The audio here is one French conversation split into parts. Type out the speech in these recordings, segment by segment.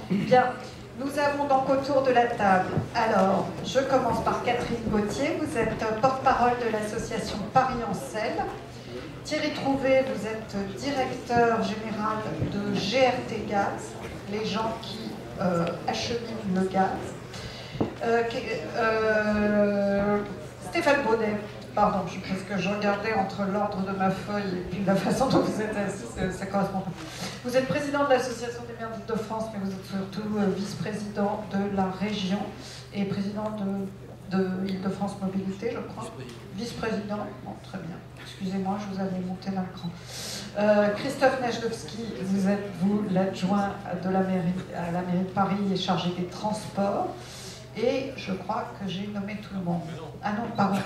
Bien, nous avons donc autour de la table, alors, je commence par Catherine Gauthier, vous êtes porte-parole de l'association Paris en Selle. Thierry Trouvé, vous êtes directeur général de GRT Gaz, les gens qui acheminent le gaz. Stéphane Baudet, pardon, parce que je regardais entre l'ordre de ma feuille et puis la façon dont vous êtes assis, ça correspond pas. Vous êtes président de l'Association des maires d'Île-de-France, mais vous êtes surtout vice-président de la région et président de Île-de-France Mobilité, je crois. Vice-président, bon, très bien. Excusez-moi, je vous avais monté l'écran. Christophe Nejdowski, vous êtes, vous, l'adjoint de la mairie, à la mairie de Paris et chargé des transports. Et je crois que j'ai nommé tout le monde. Ah non, pardon.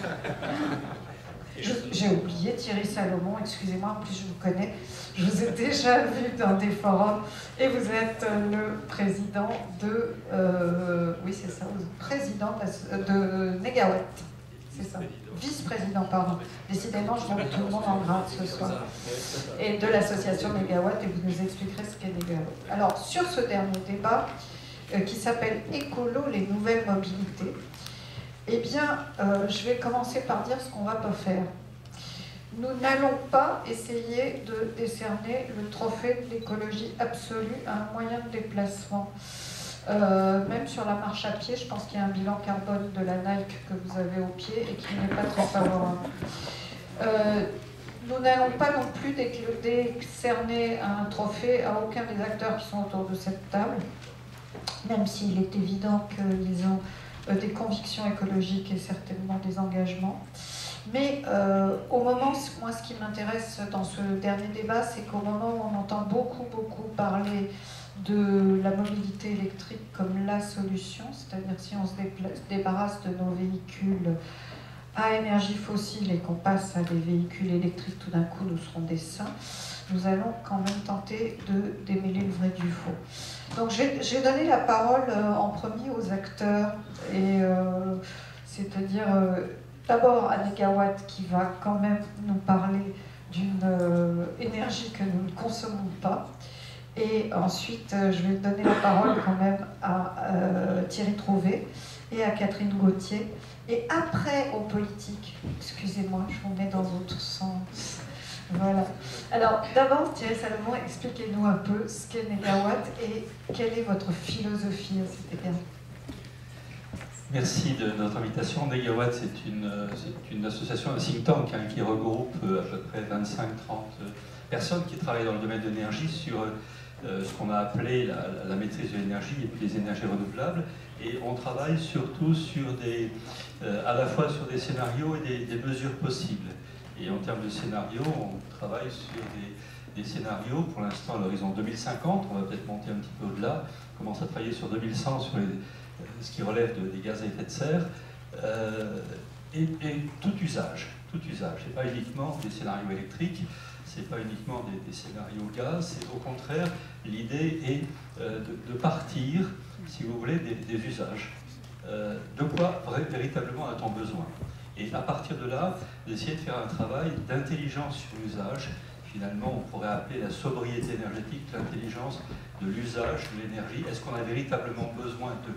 J'ai oublié Thierry Salomon, excusez-moi, en plus je vous connais. Je vous ai déjà vu dans des forums. Et vous êtes le président de... oui, c'est ça, vous êtes président de Négawatt. C'est ça. Vice-président, pardon. Décidément, je monte tout le monde en grade ce soir. Et de l'association Négawatt, et vous nous expliquerez ce qu'est Négawatt. Alors, sur ce dernier débat, qui s'appelle Écolo, les nouvelles mobilités, eh bien, je vais commencer par dire ce qu'on ne va pas faire. Nous n'allons pas essayer de décerner le trophée de l'écologie absolue à un moyen de déplacement. Même sur la marche à pied, je pense qu'il y a un bilan carbone de la Nike que vous avez au pied et qui n'est pas très favorable. Nous n'allons pas non plus décerner un trophée à aucun des acteurs qui sont autour de cette table, même s'il est évident qu'ils ont des convictions écologiques et certainement des engagements. Mais au moment, moi ce qui m'intéresse dans ce dernier débat, c'est qu'au moment où on entend beaucoup parler de la mobilité électrique comme la solution, c'est-à-dire si on se débarrasse de nos véhicules à énergie fossile et qu'on passe à des véhicules électriques, tout d'un coup nous serons des saints, nous allons quand même tenter de démêler le vrai du faux. Donc j'ai donné la parole en premier aux acteurs, et c'est-à-dire d'abord à Négawatt qui va quand même nous parler d'une énergie que nous ne consommons pas, et ensuite je vais donner la parole quand même à Thierry Trouvé et à Catherine Gauthier, et après aux politiques. Excusez-moi, je vous mets dans l'autre sens. Voilà. Alors, d'abord, Thierry Salomon, expliquez-nous un peu ce qu'est Négawatt et quelle est votre philosophie à cet égard. Merci de notre invitation. Négawatt, c'est une association, un think tank qui regroupe à peu près 25-30 personnes qui travaillent dans le domaine de l'énergie sur ce qu'on a appelé la maîtrise de l'énergie et puis les énergies renouvelables. Et on travaille surtout sur à la fois sur des scénarios et des mesures possibles. Et en termes de scénarios, on travaille sur des scénarios, pour l'instant à l'horizon 2050, on va peut-être monter un petit peu au-delà, on commence à travailler sur 2100, sur ce qui relève des gaz à effet de serre, et tout usage. C'est pas uniquement des scénarios électriques, c'est pas uniquement des scénarios gaz, c'est au contraire, l'idée est de partir, si vous voulez, des usages. De quoi véritablement a-t-on besoin? Et à partir de là, d'essayer de faire un travail d'intelligence sur l'usage. Finalement, on pourrait appeler la sobriété énergétique l'intelligence de l'usage de l'énergie. Est-ce qu'on a véritablement besoin de...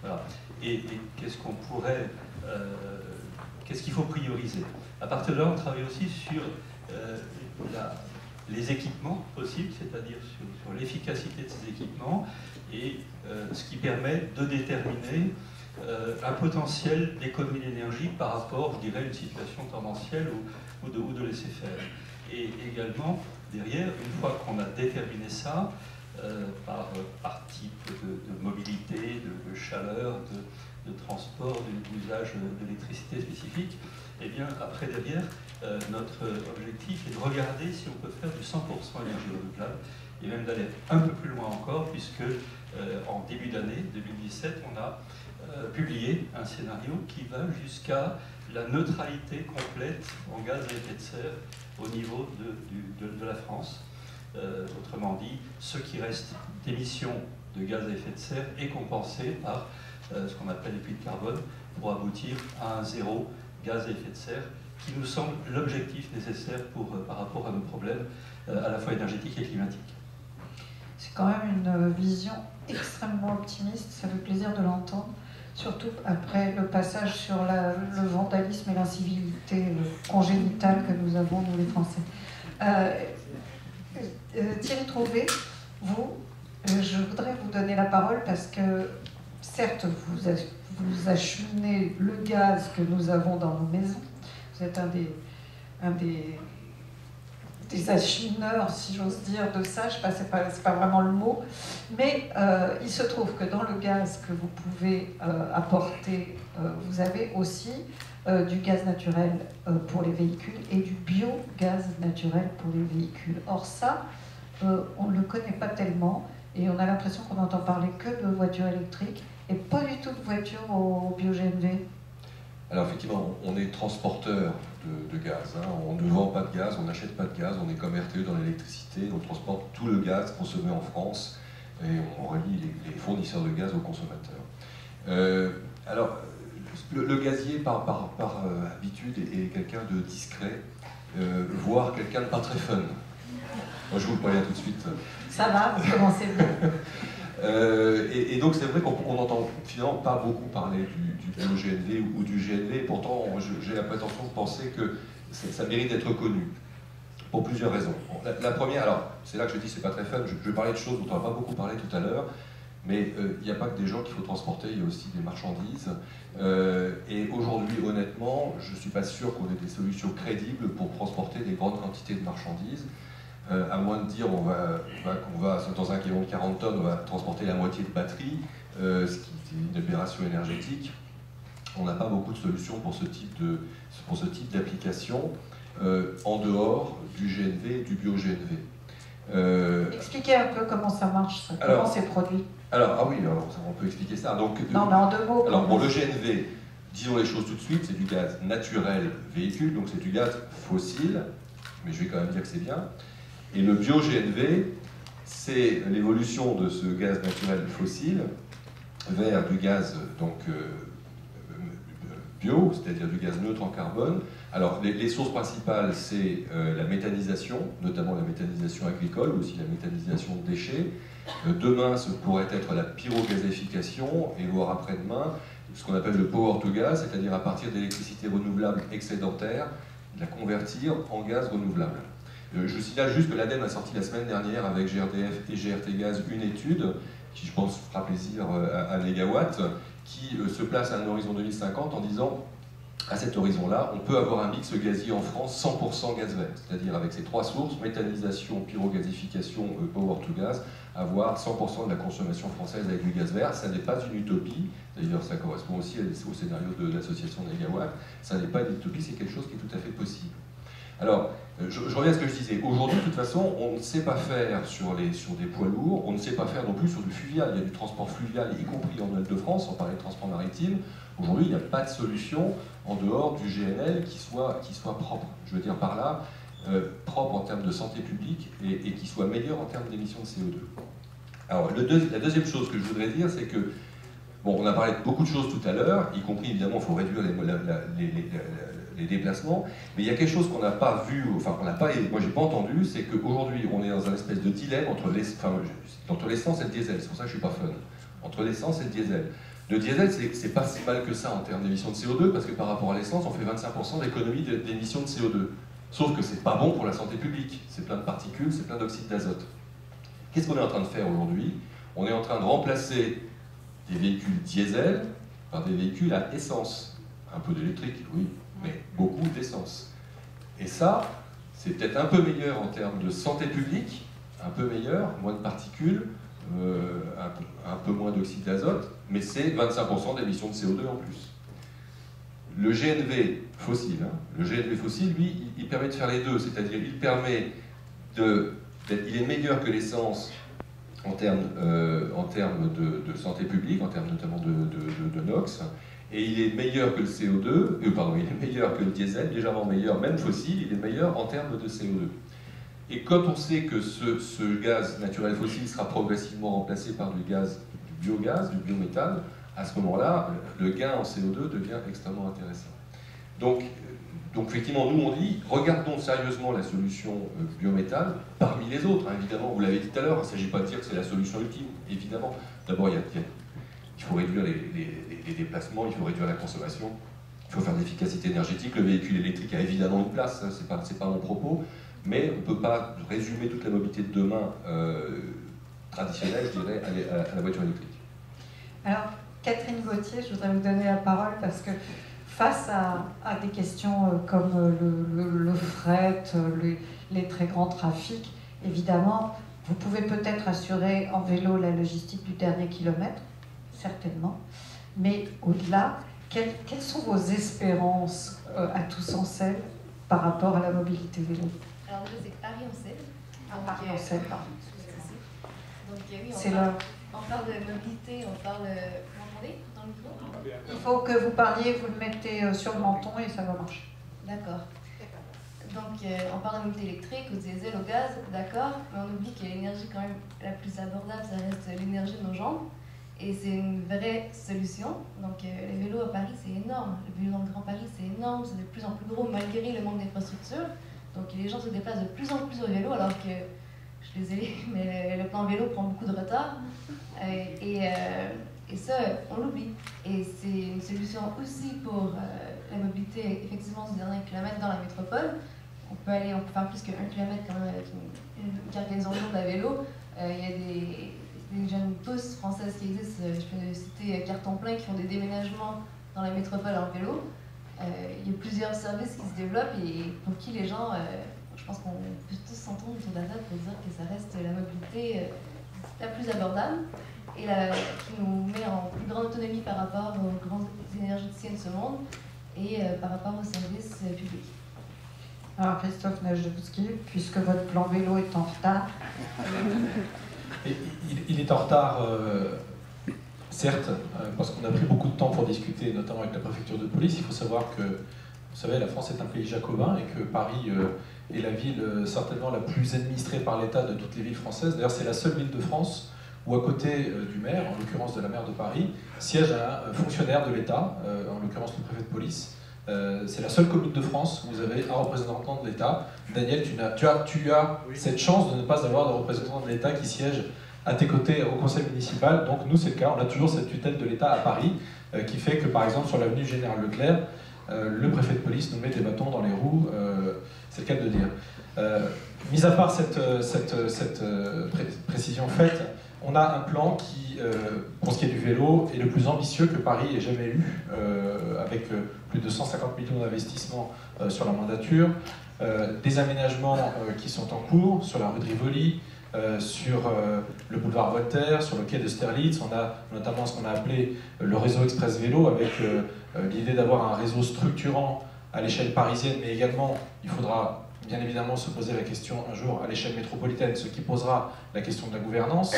Voilà. Et qu'est-ce qu'on pourrait... qu'est-ce qu'il faut prioriser? À partir de là, on travaille aussi sur les équipements possibles, c'est-à-dire sur l'efficacité de ces équipements, et ce qui permet de déterminer un potentiel d'économie d'énergie par rapport, je dirais, à une situation tendancielle ou de laisser faire. Et également, derrière, une fois qu'on a déterminé ça, par type de mobilité, de chaleur, de transport, d'usage d'électricité spécifique, et bien après, derrière, notre objectif est de regarder si on peut faire du 100% énergie renouvelable, et même d'aller un peu plus loin encore, puisque en début d'année 2017, on a publié un scénario qui va jusqu'à la neutralité complète en gaz à effet de serre au niveau de la France. Autrement dit, ce qui reste d'émissions de gaz à effet de serre est compensé par ce qu'on appelle les puits de carbone pour aboutir à un zéro gaz à effet de serre qui nous semble l'objectif nécessaire par rapport à nos problèmes à la fois énergétiques et climatiques. quand même une vision extrêmement optimiste, ça fait plaisir de l'entendre, surtout après le passage sur le vandalisme et l'incivilité congénitale que nous avons, nous les Français. Thierry Trouvé, vous, je voudrais vous donner la parole parce que, certes, vous acheminez le gaz que nous avons dans nos maisons, vous êtes un des achemineurs, si j'ose dire, de ça, je ne sais pas, c'est pas vraiment le mot, mais il se trouve que dans le gaz que vous pouvez apporter, vous avez aussi du gaz naturel pour les véhicules et du biogaz naturel pour les véhicules. Or ça, on ne le connaît pas tellement et on a l'impression qu'on n'entend parler que de voitures électriques et pas du tout de voitures au bio-GNV. Alors effectivement, on est transporteur de gaz. Hein. On ne vend pas de gaz, on n'achète pas de gaz, on est comme RTE dans l'électricité, on transporte tout le gaz consommé en France et on relie les fournisseurs de gaz aux consommateurs. Alors, le gazier, par habitude, est quelqu'un de discret, voire quelqu'un de pas très fun. Moi, je vous le préviens tout de suite. Ça va, vous commencez bien. Et donc c'est vrai qu'on n'entend finalement pas beaucoup parler du bio-GNV ou du GNV, et pourtant j'ai la prétention de penser que ça mérite d'être connu, pour plusieurs raisons. La première, alors c'est là que je dis c'est pas très fun, je vais parler de choses dont on n'a pas beaucoup parlé tout à l'heure, mais il n'y a pas que des gens qu'il faut transporter, il y a aussi des marchandises. Et aujourd'hui, honnêtement, je ne suis pas sûr qu'on ait des solutions crédibles pour transporter des grandes quantités de marchandises. À moins de dire on va dans un camion de 40 tonnes, on va transporter la moitié de batterie, ce qui est une opération énergétique. On n'a pas beaucoup de solutions pour ce type d'application en dehors du GNV et du bio-GNV. Expliquez un peu comment ça marche, comment c'est produit. Alors, on peut expliquer ça. Donc, non, mais en deux mots. Alors, pour le GNV, disons les choses tout de suite, c'est du gaz naturel véhicule, donc c'est du gaz fossile, mais je vais quand même dire que c'est bien. Et le bio-GNV, c'est l'évolution de ce gaz naturel fossile vers du gaz bio, c'est-à-dire du gaz neutre en carbone. Alors, les sources principales, c'est la méthanisation, notamment la méthanisation agricole, aussi la méthanisation de déchets. Demain, ce pourrait être la pyrogazéfication, et voire après-demain, ce qu'on appelle le power to gas, c'est-à-dire à partir d'électricité renouvelable excédentaire, la convertir en gaz renouvelable. Je signale juste que l'ADEME a sorti la semaine dernière avec GRDF et GRT Gaz une étude qui, je pense, fera plaisir à Négawatt, qui se place à un horizon 2050 en disant, à cet horizon-là, on peut avoir un mix gazier en France 100% gaz vert, c'est-à-dire avec ces trois sources, méthanisation, pyrogazéfication, power to gas, avoir 100% de la consommation française avec du gaz vert. Ça n'est pas une utopie, d'ailleurs ça correspond aussi au scénario de l'association Négawatt, ça n'est pas une utopie, c'est quelque chose qui est tout à fait possible. Alors, je reviens à ce que je disais. Aujourd'hui, de toute façon, on ne sait pas faire sur des poids lourds, on ne sait pas faire non plus sur du fluvial. Il y a du transport fluvial, y compris en Île-de-France, on parlait de transport maritime. Aujourd'hui, il n'y a pas de solution en dehors du GNL qui soit propre. Je veux dire par là, propre en termes de santé publique et qui soit meilleur en termes d'émissions de CO2. Alors, la deuxième chose que je voudrais dire, c'est que, bon, on a parlé de beaucoup de choses tout à l'heure, y compris, évidemment, il faut réduire les déplacements, mais il y a quelque chose qu'on n'a pas vu, enfin qu'on n'a pas, moi j'ai pas entendu, c'est qu'aujourd'hui on est dans un espèce de dilemme entre l'essence et le diesel, c'est pour ça que je suis pas fun, entre l'essence et le diesel. Le diesel, c'est pas si mal que ça en termes d'émissions de CO2, parce que par rapport à l'essence, on fait 25% d'économie d'émissions de CO2. Sauf que c'est pas bon pour la santé publique, c'est plein de particules, c'est plein d'oxyde d'azote. Qu'est-ce qu'on est en train de faire aujourd'hui? On est en train de remplacer des véhicules diesel par des véhicules à essence. Un peu d'électrique, oui, mais beaucoup d'essence. Et ça, c'est peut-être un peu meilleur en termes de santé publique, un peu meilleur, moins de particules, un peu moins d'oxyde d'azote, mais c'est 25% d'émissions de CO2 en plus. Le GNV fossile, le GNV fossile, lui, il permet de faire les deux, c'est-à-dire il est meilleur que l'essence en termes de santé publique, en termes notamment de NOx, et il est meilleur que le CO2, il est meilleur que le diesel, légèrement meilleur, même fossile, il est meilleur en termes de CO2. Et quand on sait que ce gaz naturel fossile sera progressivement remplacé par du biogaz, du biométhane, à ce moment-là, le gain en CO2 devient extrêmement intéressant. Donc, donc effectivement, nous on dit, regardons sérieusement la solution biométhane parmi les autres. Hein, évidemment, vous l'avez dit tout à l'heure, il ne s'agit pas de dire que c'est la solution ultime, évidemment. D'abord, il faut réduire les déplacements, il faut réduire la consommation, il faut faire de l'efficacité énergétique. Le véhicule électrique a évidemment une place, hein, c'est pas mon propos, mais on ne peut pas résumer toute la mobilité de demain traditionnelle, je dirais, à la voiture électrique. Alors, Catherine Gauthier, je voudrais vous donner la parole parce que face à des questions comme le fret, les très grands trafics, évidemment, vous pouvez peut-être assurer en vélo la logistique du dernier kilomètre, certainement, mais au-delà, quelles sont vos espérances à Tous-en-Celle par rapport à la mobilité vélo? Alors déjà, c'est Paris-en-Celle. Paris-en-Celle, pardon. Donc oui, on parle de mobilité, on parle... Vous m'entendez dans le micro? Il faut que vous parliez, vous le mettez sur le menton et ça va marcher. D'accord. Donc on parle de mobilité électrique, au diesel, au gaz, d'accord, mais on oublie que l'énergie quand même la plus abordable, ça reste l'énergie de nos jambes. Et c'est une vraie solution. Donc les vélos à Paris, c'est énorme. Les vélos dans le Grand Paris, c'est énorme, c'est de plus en plus gros malgré le manque d'infrastructures. Donc les gens se déplacent de plus en plus au vélo alors que, je suis désolée, mais le plan vélo prend beaucoup de retard. Et ça, on l'oublie. Et c'est une solution aussi pour la mobilité, effectivement, du dernier kilomètre dans la métropole. On peut faire plus que 1 kilomètre quand même avec une cargaison lourde à vélo. Il y a des jeunes pousses françaises qui existent. Je peux citer Carton Plein qui font des déménagements dans la métropole en vélo. Il y a plusieurs services qui se développent et pour qui les gens, je pense qu'on peut tous s'entendre autour de la table pour dire que ça reste la mobilité la plus abordable et qui nous met en plus grande autonomie par rapport aux grands énergéticiens de ce monde et par rapport aux services publics. Alors Christophe Najdowski, puisque votre plan vélo est en retard. Il est en retard, certes, parce qu'on a pris beaucoup de temps pour discuter, notamment avec la préfecture de police. Il faut savoir que, vous savez, la France est un pays jacobin et que Paris est la ville certainement la plus administrée par l'État de toutes les villes françaises. D'ailleurs, c'est la seule ville de France où, à côté du maire, en l'occurrence de la maire de Paris, siège un fonctionnaire de l'État, en l'occurrence le préfet de police. C'est la seule commune de France où vous avez un représentant de l'État. Daniel, tu as cette chance de ne pas avoir de représentant de l'État qui siège à tes côtés au conseil municipal. Donc nous, c'est le cas. On a toujours cette tutelle de l'État à Paris qui fait que, par exemple, sur l'avenue Général Leclerc, le préfet de police nous met des bâtons dans les roues. C'est le cas de le dire. Mis à part cette précision faite, on a un plan qui, pour ce qui est du vélo, est le plus ambitieux que Paris ait jamais eu, avec plus de 150 millions d'investissements sur la mandature, des aménagements qui sont en cours sur la rue de Rivoli, sur le boulevard Voltaire, sur le quai d'Austerlitz. On a notamment ce qu'on a appelé le réseau express vélo, avec l'idée d'avoir un réseau structurant à l'échelle parisienne, mais également, il faudra bien évidemment se poser la question un jour à l'échelle métropolitaine, ce qui posera la question de la gouvernance,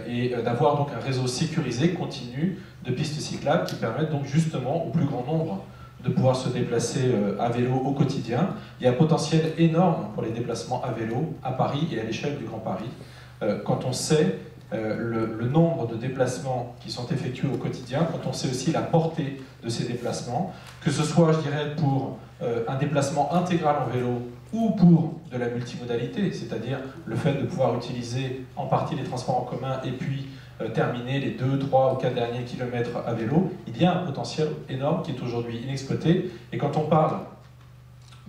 et d'avoir donc un réseau sécurisé, continu, de pistes cyclables qui permettent donc justement au plus grand nombre de pouvoir se déplacer à vélo au quotidien. Il y a un potentiel énorme pour les déplacements à vélo à Paris et à l'échelle du Grand Paris. Quand on sait le nombre de déplacements qui sont effectués au quotidien, quand on sait aussi la portée de ces déplacements, que ce soit, je dirais, pour un déplacement intégral en vélo ou pour de la multimodalité, c'est-à-dire le fait de pouvoir utiliser en partie les transports en commun et puis terminer les 2, 3 ou 4 derniers kilomètres à vélo, il y a un potentiel énorme qui est aujourd'hui inexploité. Et quand on parle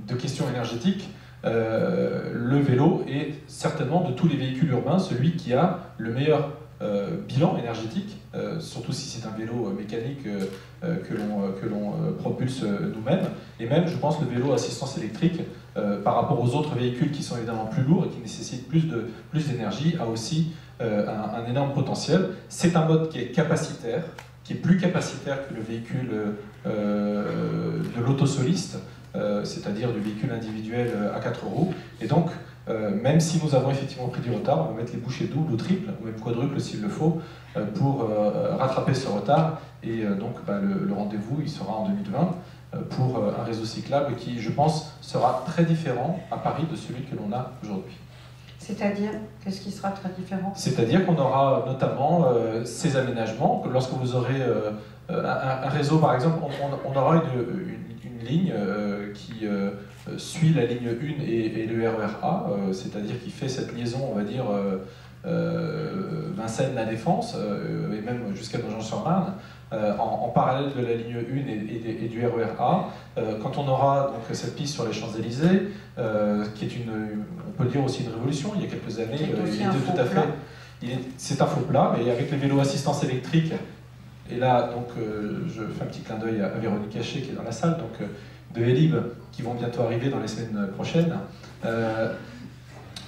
de questions énergétiques, le vélo est certainement de tous les véhicules urbains celui qui a le meilleur bilan énergétique, surtout si c'est un vélo mécanique que l'on propulse nous-mêmes. Et même, je pense, le vélo à assistance électrique, par rapport aux autres véhicules qui sont évidemment plus lourds et qui nécessitent plus d'énergie, a aussi un énorme potentiel. C'est un mode qui est capacitaire, qui est plus capacitaire que le véhicule de l'autosoliste, c'est-à-dire du véhicule individuel à 4 roues. Et donc, même si nous avons effectivement pris du retard, on va mettre les bouchées doubles ou triples, ou même quadruples s'il le faut, pour rattraper ce retard. Et donc, le rendez-vous, il sera en 2020 pour un réseau cyclable qui, je pense, sera très différent à Paris de celui que l'on a aujourd'hui. C'est-à-dire, qu'est-ce qui sera très différent? C'est-à-dire qu'on aura notamment ces aménagements, que lorsque vous aurez un réseau, par exemple, on aura une une ligne qui suit la ligne 1 et le RER A, c'est-à-dire qui fait cette liaison, on va dire, Vincennes-La Défense, et même jusqu'à Nogent-sur-Marne, en parallèle de la ligne 1 et du RER A. Quand on aura donc cette piste sur les Champs-Élysées, qui est on peut dire aussi une révolution, il y a quelques années, c'est un faux plat, mais avec les vélos assistance électrique, et là donc je fais un petit clin d'œil à Véronique Haché qui est dans la salle, donc de Vélib, qui vont bientôt arriver dans les semaines prochaines.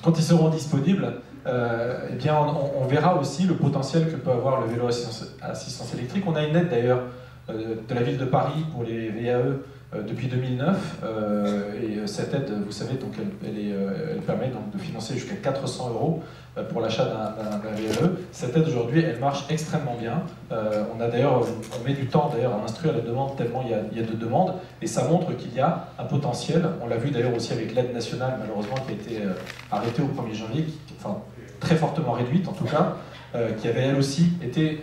Quand ils seront disponibles, eh bien on verra aussi le potentiel que peut avoir le vélo assistance électrique. On a une aide d'ailleurs de la ville de Paris pour les VAE depuis 2009, et cette aide, vous savez, donc elle permet donc de financer jusqu'à 400 € pour l'achat d'un VAE. Cette aide aujourd'hui, elle marche extrêmement bien. On met du temps d'ailleurs à instruire les demandes tellement il y a de demandes, et ça montre qu'il y a un potentiel. On l'a vu d'ailleurs aussi avec l'aide nationale, malheureusement, qui a été arrêtée au 1er janvier, enfin très fortement réduite en tout cas, qui avait elle aussi été,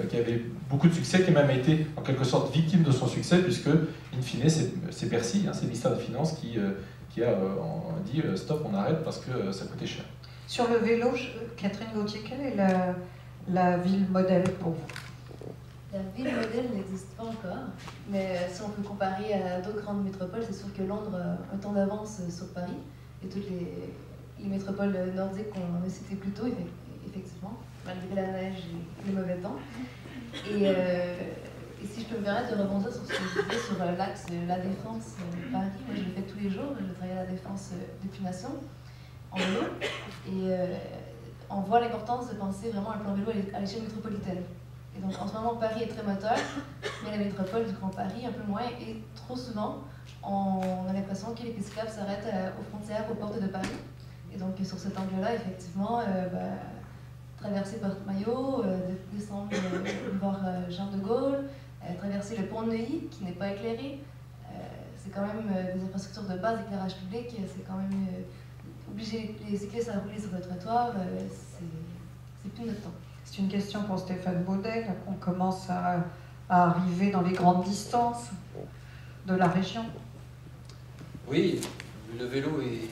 qui avait beaucoup de succès, qui a même été en quelque sorte victime de son succès, puisque in fine c'est Bercy, c'est le ministère des Finances qui a dit stop, on arrête parce que ça coûtait cher. Sur le vélo, Catherine Gauthier, quelle est la ville modèle pour vous? La ville modèle n'existe pas encore, mais si on peut comparer à d'autres grandes métropoles, c'est sûr que Londres a un temps d'avance sur Paris, et toutes les métropoles nordiques qu'on a citées plus tôt, effectivement, malgré la neige et les mauvais temps. Et si je peux me permettre de rebondir sur ce que vous disiez sur l'axe La Défense-Paris, moi je le fais tous les jours, je travaille à La Défense depuis Nation, en vélo, et on voit l'importance de penser vraiment à un plan vélo à l'échelle métropolitaine. Et donc en ce moment, Paris est très moteur, mais la métropole du Grand Paris un peu moins, et trop souvent, on a l'impression que les pistes cyclables s'arrêtent aux frontières, aux portes de Paris. Et donc sur cet angle-là, effectivement, traverser Porte-Maillot, descendre voir Jean de Gaulle, traverser le pont de Neuilly, qui n'est pas éclairé, c'est quand même des infrastructures de base d'éclairage public, c'est quand même obliger les cyclistes à rouler sur le trottoir, c'est plus notre temps. C'est une question pour Stéphane Baudet. On commence à arriver dans les grandes distances de la région. Oui, le vélo est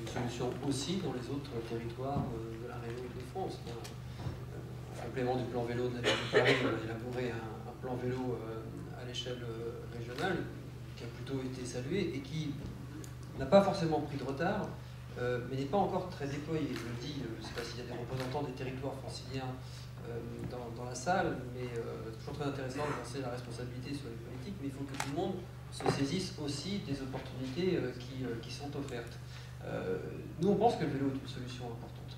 une solution aussi dans les autres territoires de la région Île-de-France. En complément du plan vélo de la ville de Paris, on a élaboré un plan vélo à l'échelle régionale qui a plutôt été salué et qui n'a pas forcément pris de retard, mais n'est pas encore très déployé. Je le dis, je ne sais pas s'il y a des représentants des territoires franciliens dans la salle, mais c'est toujours très intéressant de lancer la responsabilité sur les politiques, mais il faut que tout le monde se saisisse aussi des opportunités qui sont offertes. Nous, on pense que le vélo est une solution importante.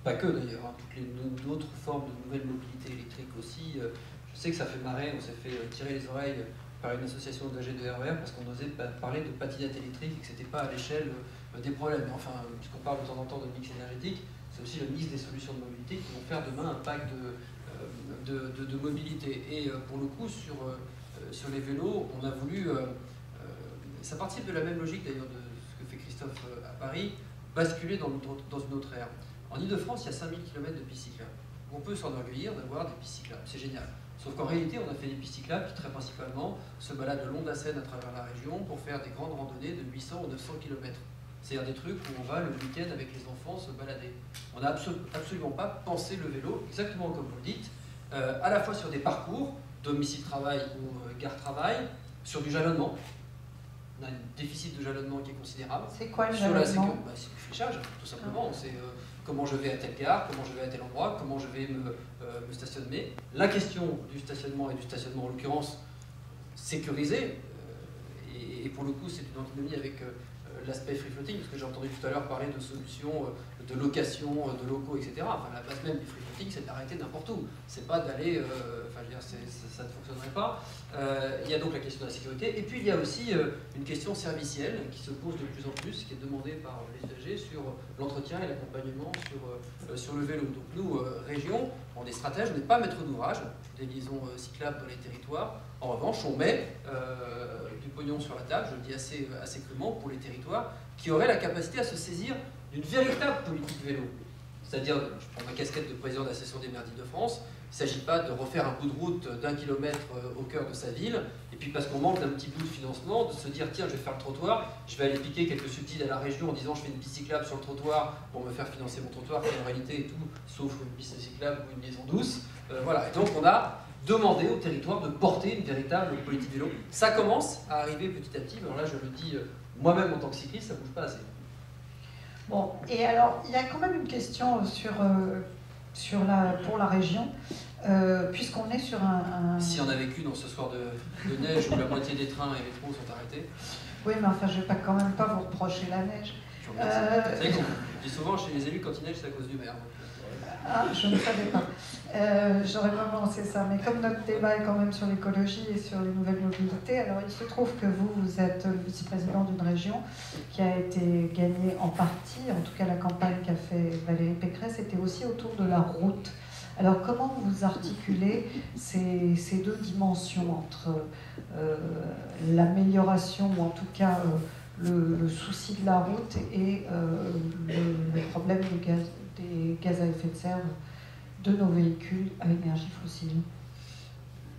Pas que d'ailleurs, toutes les autres formes de nouvelles mobilités électriques aussi. Je sais que ça fait marrer, on s'est fait tirer les oreilles par une association d'AG de RER parce qu'on osait parler de patinette électrique et que ce n'était pas à l'échelle des problèmes. Mais enfin, puisqu'on parle de temps en temps de mix énergétique, c'est aussi le mix des solutions de mobilité qui vont faire demain un pack de mobilité. Et pour le coup, sur les vélos, on a voulu, ça participe de la même logique d'ailleurs de ce que fait Christophe à Paris, basculer dans une autre ère. En Ile-de-France, il y a 5000 km de pistes cyclables. On peut s'enorgueillir d'avoir des pistes cyclables, c'est génial. Sauf qu'en réalité, on a fait des pistes cyclables qui très principalement se baladent le long de la Seine à travers la région pour faire des grandes randonnées de 800 ou 900 km. C'est-à-dire des trucs où on va le week-end avec les enfants se balader. On n'a absolument pas pensé le vélo, exactement comme vous le dites, à la fois sur des parcours, domicile-travail ou gare-travail, sur du jalonnement. On a un déficit de jalonnement qui est considérable. C'est quoi le jalonnement? C'est du fléchage, tout simplement. C'est comment je vais à telle gare, comment je vais à tel endroit, comment je vais me stationner. La question du stationnement et du stationnement en l'occurrence sécurisé, et pour le coup c'est une antinomie avec l'aspect free floating, parce que j'ai entendu tout à l'heure parler de solutions de location de locaux, etc. Enfin, la base même du free floating, c'est d'arrêter n'importe où. C'est pas d'aller, ça ne fonctionnerait pas. Il y a donc la question de la sécurité, et puis il y a aussi une question servicielle qui se pose de plus en plus, qui est demandée par les usagers sur l'entretien et l'accompagnement sur le vélo. Donc nous, région, on est stratège, on n'est pas maître d'ouvrage des liaisons cyclables dans les territoires. En revanche, on met du pognon sur la table, je le dis assez crûment, pour les territoires qui auraient la capacité à se saisir d'une véritable politique vélo. C'est-à-dire, je prends ma casquette de président de l'association des maires d'Île-de-France, il ne s'agit pas de refaire un bout de route d'1 kilomètre au cœur de sa ville, et puis parce qu'on manque d'un petit bout de financement, de se dire tiens, je vais faire le trottoir, je vais aller piquer quelques subsides à la région en disant je fais une piste cyclable sur le trottoir pour me faire financer mon trottoir, qui en réalité est tout sauf une piste cyclable ou une liaison douce. Voilà, et donc on a demandé au territoire de porter une véritable politique vélo. Ça commence à arriver petit à petit, alors là je le dis moi-même en tant que cycliste, ça ne bouge pas assez. Bon, et alors, il y a quand même une question pour la région, puisqu'on est sur un... Si on a vécu dans ce soir de neige où la moitié des trains et les métros sont arrêtés. Oui, mais enfin, je ne vais quand même pas vous reprocher la neige. Vous savez qu'on dit souvent chez les élus, quand il neige, c'est à cause du maire. Ah, je ne savais pas. J'aurais pas pensé ça. Mais comme notre débat est quand même sur l'écologie et sur les nouvelles mobilités, alors il se trouve que vous êtes le vice-président d'une région qui a été gagnée en partie, en tout cas la campagne qu'a fait Valérie Pécresse était aussi autour de la route. Alors comment vous articulez ces deux dimensions entre l'amélioration, ou en tout cas le souci de la route et le problème des gaz à effet de serre de nos véhicules à énergie fossile?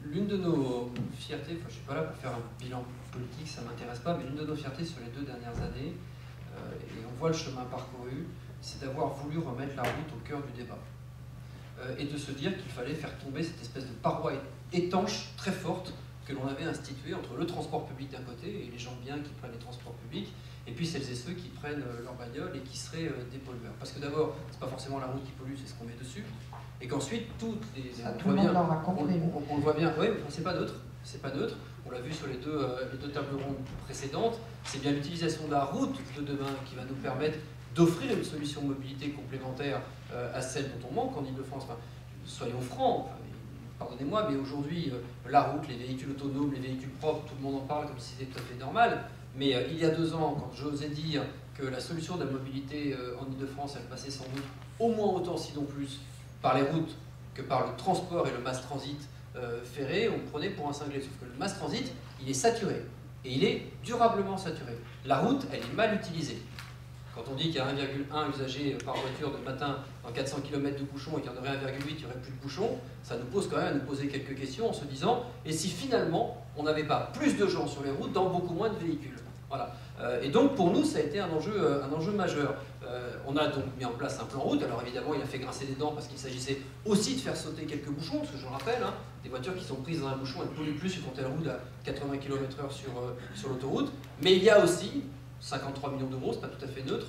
L'une de nos fiertés, je ne suis pas là pour faire un bilan politique, ça ne m'intéresse pas, mais l'une de nos fiertés sur les 2 dernières années, et on voit le chemin parcouru, c'est d'avoir voulu remettre la route au cœur du débat. Et de se dire qu'il fallait faire tomber cette espèce de paroi étanche, très forte, que l'on avait instituée entre le transport public d'un côté, et les gens bien qui prennent les transports publics, et puis celles et ceux qui prennent leur bagnole et qui seraient des pollueurs. Parce que d'abord, c'est pas forcément la route qui pollue, c'est ce qu'on met dessus, et qu'ensuite, tout le voit bien, oui, c'est pas neutre, on l'a vu sur les deux tables rondes précédentes, c'est bien l'utilisation de la route de demain qui va nous permettre d'offrir une solution de mobilité complémentaire à celle dont on manque en Ile-de-France. Enfin, soyons francs, pardonnez-moi, mais aujourd'hui, la route, les véhicules autonomes, les véhicules propres, tout le monde en parle comme si c'était tout à fait normal. Mais il y a 2 ans, quand j'osais dire que la solution de la mobilité en Ile-de-France, elle passait sans doute au moins autant, sinon plus, par les routes que par le transport et le mass transit ferré, on me prenait pour un cinglé. Sauf que le mass transit, il est saturé. Et il est durablement saturé. La route, elle est mal utilisée. Quand on dit qu'il y a 1,1 usagers par voiture de matin dans 400 km de bouchons et qu'il y en aurait 1,8, il n'y aurait plus de bouchons, ça nous pose quand même à nous poser quelques questions en se disant et si finalement on n'avait pas plus de gens sur les routes dans beaucoup moins de véhicules. Voilà. Et donc pour nous ça a été un enjeu majeur. On a donc mis en place un plan route, alors évidemment il a fait grincer des dents parce qu'il s'agissait aussi de faire sauter quelques bouchons, parce que je le rappelle, hein, des voitures qui sont prises dans un bouchon elles polluent plus quand elles roulent à 80 km/h sur l'autoroute, mais il y a aussi 53 millions d'euros, c'est pas tout à fait neutre,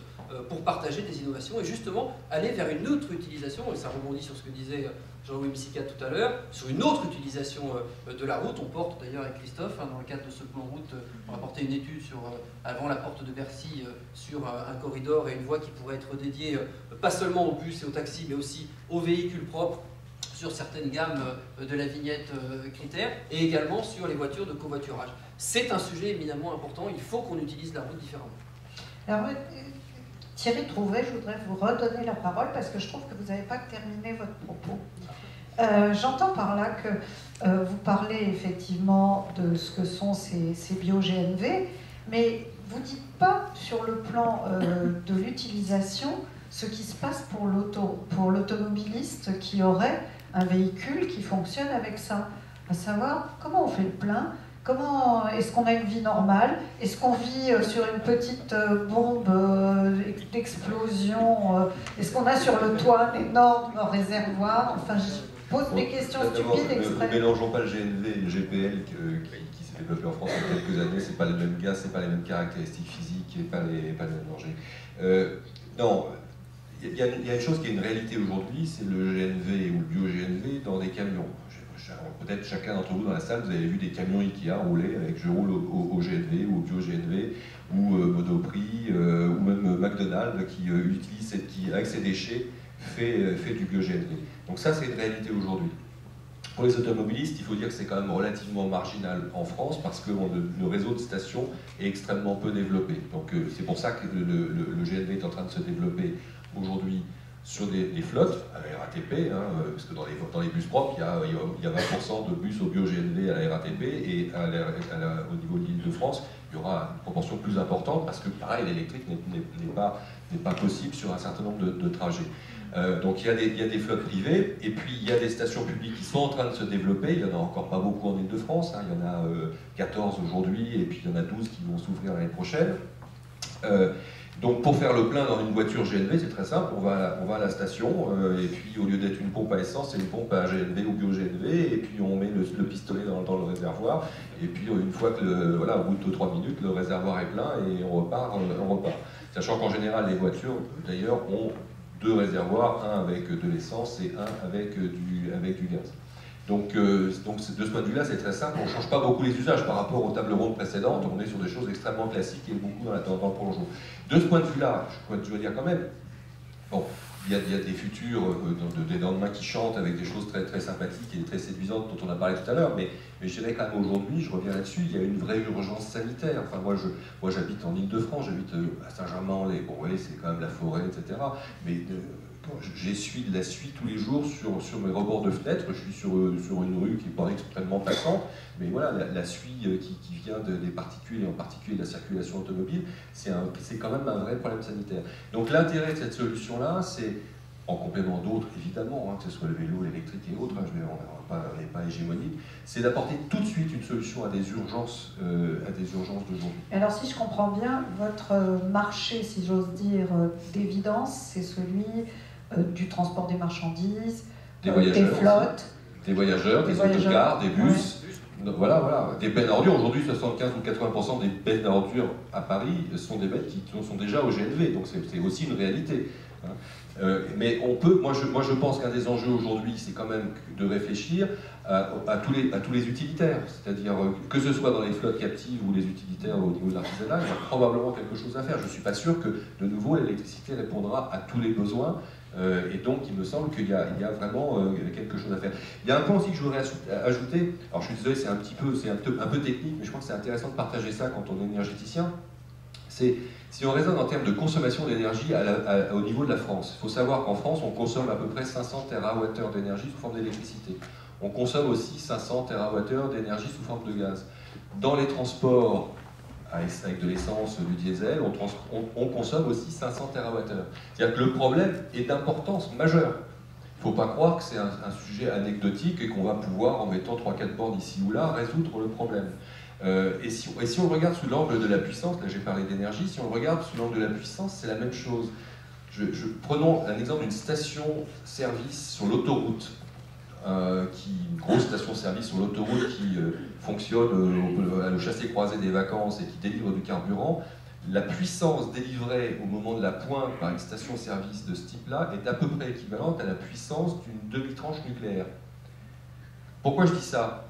pour partager des innovations et justement aller vers une autre utilisation, et ça rebondit sur ce que disait Jean-Louis Missicat tout à l'heure, sur une autre utilisation de la route. On porte d'ailleurs avec Christophe, dans le cadre de ce plan route, on va porter une étude avant la porte de Bercy sur un corridor et une voie qui pourrait être dédiée pas seulement aux bus et aux taxis, mais aussi aux véhicules propres, sur certaines gammes de la vignette critère, et également sur les voitures de covoiturage. C'est un sujet éminemment important, il faut qu'on utilise la route différemment. Alors, Thierry Trouvé, je voudrais vous redonner la parole parce que je trouve que vous n'avez pas terminé votre propos. J'entends par là que vous parlez effectivement de ce que sont ces bio-GNV, mais vous ne dites pas sur le plan de l'utilisation ce qui se passe pour l'automobiliste qui aurait un véhicule qui fonctionne avec ça. À savoir, comment on fait le plein? Comment est-ce qu'on a une vie normale? Est-ce qu'on vit sur une petite bombe d'explosion? Est-ce qu'on a sur le toit un énorme réservoir? Enfin, je pose des questions stupides extrêmes. Ne mélangeons pas le GNV et le GPL qui s'est développé en France il y a quelques années. C'est pas le même gaz, c'est pas les mêmes caractéristiques physiques et pas les mêmes dangers. Non, il y a une chose qui est une réalité aujourd'hui, c'est le GNV ou le bio-GNV dans des camions. Peut-être chacun d'entre vous dans la salle, vous avez vu des camions Ikea rouler avec je roule au GNV ou au bio-GNV, ou Monoprix, ou même McDonald's qui avec ses déchets, fait du bio-GNV. Donc ça, c'est une réalité aujourd'hui. Pour les automobilistes, il faut dire que c'est quand même relativement marginal en France parce que le réseau de stations est extrêmement peu développé. Donc c'est pour ça que le GNV est en train de se développer aujourd'hui sur des flottes, à la RATP, hein, parce que dans les bus propres, il y a 20% de bus au bio-GNV à la RATP, et au niveau de l'Île-de-France, il y aura une proportion plus importante, parce que pareil, l'électrique n'est pas possible sur un certain nombre de trajets. Donc il y a des flottes privées, et puis il y a des stations publiques qui sont en train de se développer. Il n'y en a encore pas beaucoup en Île-de-France, hein. Il y en a 14 aujourd'hui, et puis il y en a 12 qui vont s'ouvrir l'année prochaine. Donc pour faire le plein dans une voiture GNV, c'est très simple, on va à la station, et puis au lieu d'être une pompe à essence, c'est une pompe à GNV ou bio-GNV, et puis on met le pistolet dans le réservoir, et puis une fois que, voilà, au bout de 3 minutes, le réservoir est plein, et on repart. Sachant qu'en général, les voitures, d'ailleurs, ont 2 réservoirs, un avec de l'essence et un avec du gaz. Donc de ce point de vue-là, c'est très simple, on ne change pas beaucoup les usages par rapport aux tables rondes précédentes, on est sur des choses extrêmement classiques et beaucoup dans le prolongement. De ce point de vue-là, je veux dire quand même, bon, il y a des futurs, des lendemains qui chantent avec des choses très, très sympathiques et très séduisantes dont on a parlé tout à l'heure, mais je dirais quand même aujourd'hui, je reviens là-dessus, il y a une vraie urgence sanitaire. Enfin, moi j'habite en Île-de-France, j'habite à Saint-Germain-en-Laye, bon oui, c'est quand même la forêt, etc. Mais j'essuie de la suie tous les jours sur mes rebords de fenêtre. Je suis sur une rue qui n'est pas extrêmement passante, mais voilà, la suie qui vient des particules, et en particulier de la circulation automobile, c'est quand même un vrai problème sanitaire. Donc l'intérêt de cette solution-là, c'est, en complément d'autres évidemment, hein, que ce soit le vélo, l'électrique et autres, hein, on n'est pas hégémonique, c'est d'apporter tout de suite une solution à des urgences d'aujourd'hui. Alors si je comprends bien, votre marché, si j'ose dire, d'évidence, c'est celui du transport des marchandises, des flottes, des voyageurs, des autocars, des bus, ouais. Voilà, des bennes à ordures. Aujourd'hui, 75 ou 80% des bennes à ordures à Paris sont des bennes qui sont déjà au GNV, donc c'est aussi une réalité. Hein. Mais moi je pense qu'un des enjeux aujourd'hui, c'est quand même de réfléchir à tous les utilitaires, c'est-à-dire que ce soit dans les flottes captives ou les utilitaires au niveau de l'artisanat, il y a probablement quelque chose à faire. Je ne suis pas sûr que, de nouveau, l'électricité répondra à tous les besoins. Et donc, il me semble qu'il y a vraiment quelque chose à faire. Il y a un point aussi que je voudrais ajouter. Alors, je suis désolé, c'est un peu technique, mais je crois que c'est intéressant de partager ça quand on est énergéticien. C'est si on raisonne en termes de consommation d'énergie au niveau de la France. Il faut savoir qu'en France, on consomme à peu près 500 TWh d'énergie sous forme d'électricité. On consomme aussi 500 TWh d'énergie sous forme de gaz. Dans les transports, avec de l'essence, du diesel, on consomme aussi 500 TWh. C'est-à-dire que le problème est d'importance majeure. Il ne faut pas croire que c'est un sujet anecdotique et qu'on va pouvoir, en mettant 3-4 bornes ici ou là, résoudre le problème. Et si on le regarde sous l'angle de la puissance, là j'ai parlé d'énergie, si on le regarde sous l'angle de la puissance, c'est la même chose. Prenons un exemple d'une station-service sur l'autoroute. Une grosse station-service sur l'autoroute qui fonctionne au chassé-croisé des vacances et qui délivre du carburant, la puissance délivrée au moment de la pointe par une station-service de ce type-là est à peu près équivalente à la puissance d'une demi-tranche nucléaire. Pourquoi je dis ça?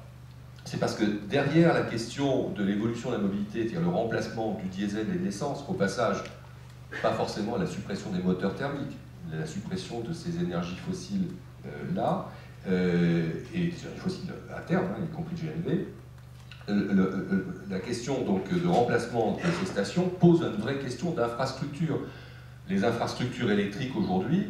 C'est parce que derrière la question de l'évolution de la mobilité, c'est-à-dire le remplacement du diesel et de l'essence, au passage, pas forcément la suppression des moteurs thermiques, la suppression de ces énergies fossiles là, et les fossiles à terme, hein, y compris GNV, la question donc de remplacement de ces stations pose une vraie question d'infrastructure. Les infrastructures électriques aujourd'hui,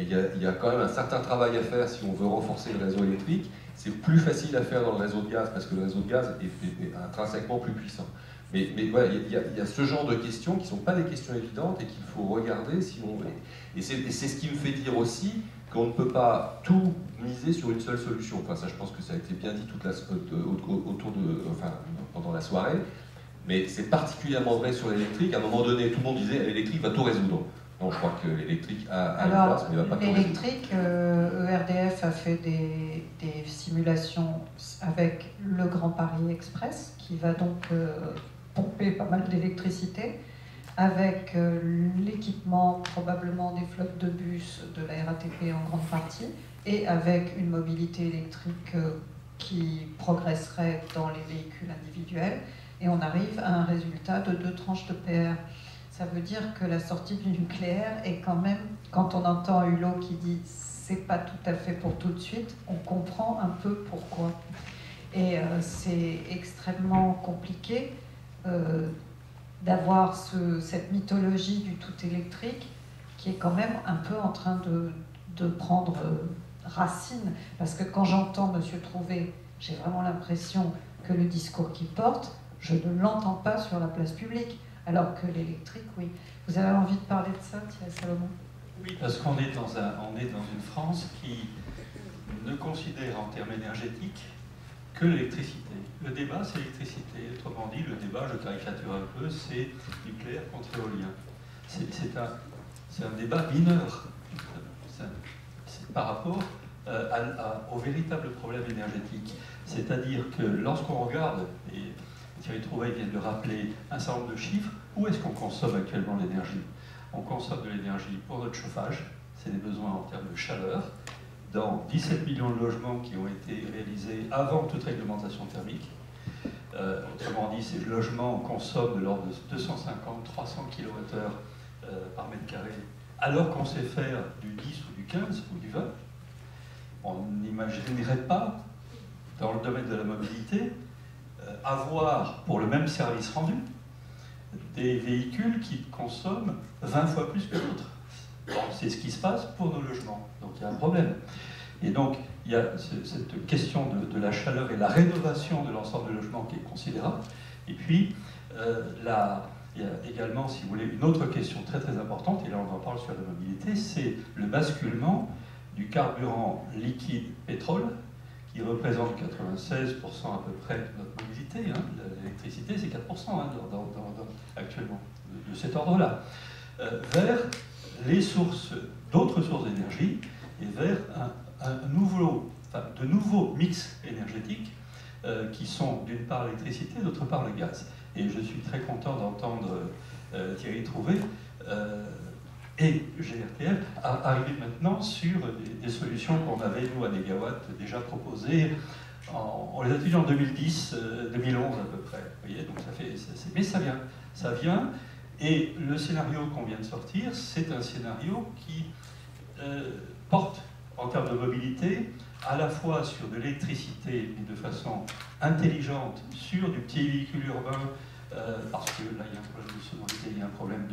il y a quand même un certain travail à faire si on veut renforcer le réseau électrique. C'est plus facile à faire dans le réseau de gaz parce que le réseau de gaz est intrinsèquement plus puissant. Mais voilà, il y a ce genre de questions qui ne sont pas des questions évidentes et qu'il faut regarder si on veut. Et c'est ce qui me fait dire aussi qu'on ne peut pas tout miser sur une seule solution. Enfin, ça, je pense que ça a été bien dit pendant la soirée. Mais c'est particulièrement vrai sur l'électrique. À un moment donné, tout le monde disait l'électrique va tout résoudre. Non, je crois que l'électrique a une place, mais ne va pas tout résoudre. L'électrique, ERDF a fait des simulations avec le Grand Paris Express, qui va donc pomper pas mal d'électricité, avec l'équipement probablement des flottes de bus de la RATP en grande partie, et avec une mobilité électrique qui progresserait dans les véhicules individuels, et on arrive à un résultat de 2 tranches de PR. Ça veut dire que la sortie du nucléaire est quand même, quand on entend Hulot qui dit c'est pas tout à fait pour tout de suite, on comprend un peu pourquoi. Et c'est extrêmement compliqué d'avoir cette mythologie du tout électrique qui est quand même un peu en train de prendre racine. Parce que quand j'entends M. Trouvé, j'ai vraiment l'impression que le discours qu'il porte, je ne l'entends pas sur la place publique. Alors que l'électrique, oui. Vous avez envie de parler de ça, Thierry Salomon? Oui, parce qu'on est on est dans une France qui ne considère en termes énergétiques que l'électricité. Le débat, c'est l'électricité. Autrement dit, le débat, je caricature un peu, c'est nucléaire contre éolien. C'est un débat mineur par rapport au véritable problème énergétique. C'est-à-dire que lorsqu'on regarde, et Thierry Trouvé vient de rappeler un certain nombre de chiffres, où est-ce qu'on consomme actuellement l'énergie? On consomme de l'énergie pour notre chauffage, c'est des besoins en termes de chaleur, dans 17 millions de logements qui ont été réalisés avant toute réglementation thermique. Autrement dit, ces logements consomment de l'ordre de 250-300 kWh par mètre carré, alors qu'on sait faire du 10 ou du 15 ou du 20. On n'imaginerait pas, dans le domaine de la mobilité, avoir, pour le même service rendu, des véhicules qui consomment 20 fois plus que d'autres. C'est ce qui se passe pour nos logements. Donc il y a un problème. Et donc il y a cette question de la chaleur et la rénovation de l'ensemble de logements qui est considérable. Et puis il y a également, si vous voulez, une autre question très très importante, et là on en parle sur la mobilité, c'est le basculement du carburant liquide pétrole, qui représente 96% à peu près de notre mobilité. Hein. L'électricité, c'est 4% hein, actuellement, de cet ordre-là, vers d'autres sources d'énergie et vers de nouveaux mix énergétiques qui sont d'une part l'électricité, d'autre part le gaz. Et je suis très content d'entendre Thierry Trouvé et GRTL arriver maintenant sur des solutions qu'on avait, nous, à Négawatt, déjà proposées. On les a étudiées en 2010, 2011 à peu près. Vous voyez, donc mais ça vient. Et le scénario qu'on vient de sortir, c'est un scénario qui porte, en termes de mobilité, à la fois sur de l'électricité, mais de façon intelligente, sur du petit véhicule urbain, parce que là, il y a un problème de sonorité, il y a un problème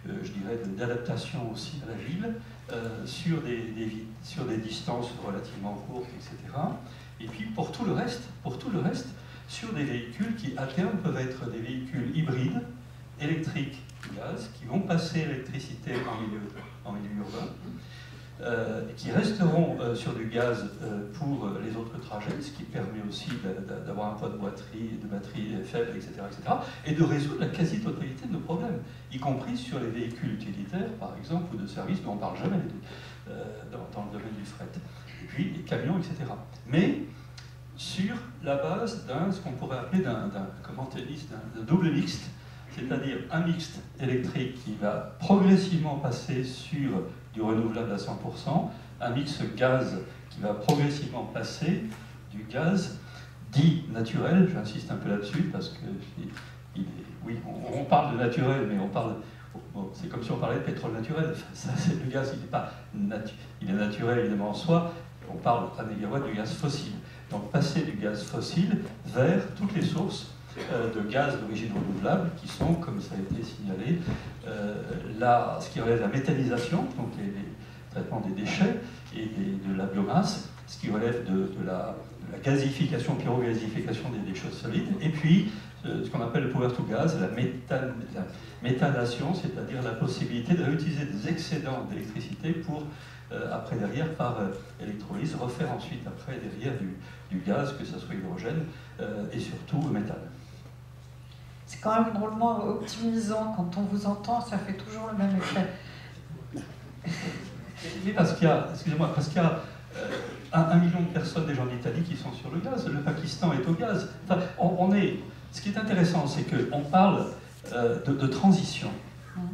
je dirais, d'adaptation aussi à la ville, sur des distances relativement courtes, etc. Et puis, pour tout le reste, sur des véhicules qui, à terme, peuvent être des véhicules hybrides, électriques, gaz, qui vont passer l'électricité en milieu urbain, qui resteront sur du gaz pour les autres trajets, ce qui permet aussi d'avoir un poids de batterie faible, etc., et de résoudre la quasi-totalité de nos problèmes, y compris sur les véhicules utilitaires, par exemple, ou de services, dont on ne parle jamais dans le domaine du fret, et puis les camions, etc. Mais sur la base ce qu'on pourrait appeler d'un double mixte, c'est-à-dire un mixte électrique qui va progressivement passer sur du renouvelable à 100%, un mix gaz qui va progressivement passer du gaz dit naturel, j'insiste un peu là-dessus, parce que oui, on parle de naturel, mais c'est comme si on parlait de pétrole naturel. Ça, c'est le gaz, il est naturel évidemment en soi, on parle à Négawatt du gaz fossile. Donc passer du gaz fossile vers toutes les sources de gaz d'origine renouvelable qui sont, comme ça a été signalé, ce qui relève de la méthanisation, donc les traitements des déchets et de la biomasse, ce qui relève de la gazification, pyrogasification des déchets solides, et puis ce qu'on appelle le power to gas, la méthanation, c'est-à-dire la possibilité de réutiliser des excédents d'électricité pour après derrière par électrolyse, refaire ensuite après derrière du gaz, que ce soit hydrogène et surtout méthane. C'est quand même drôlement optimisant, quand on vous entend, ça fait toujours le même effet. Mais parce qu'il y a, excusez-moi, parce qu'il y a 1 million de personnes déjà en Italie qui sont sur le gaz, le Pakistan est au gaz. Enfin, ce qui est intéressant, c'est qu'on parle de transition.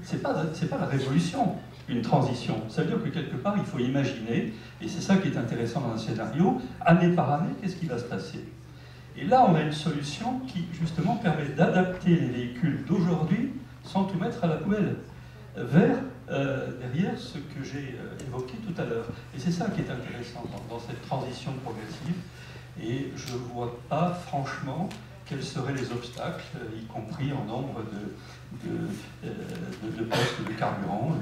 C'est pas la révolution, une transition. Ça veut dire que quelque part, il faut imaginer, et c'est ça qui est intéressant dans un scénario, année par année, qu'est-ce qui va se passer? Et là, on a une solution qui, justement, permet d'adapter les véhicules d'aujourd'hui, sans tout mettre à la poubelle, vers derrière ce que j'ai évoqué tout à l'heure. Et c'est ça qui est intéressant dans cette transition progressive. Et je ne vois pas, franchement, quels seraient les obstacles, y compris en nombre de postes de carburant.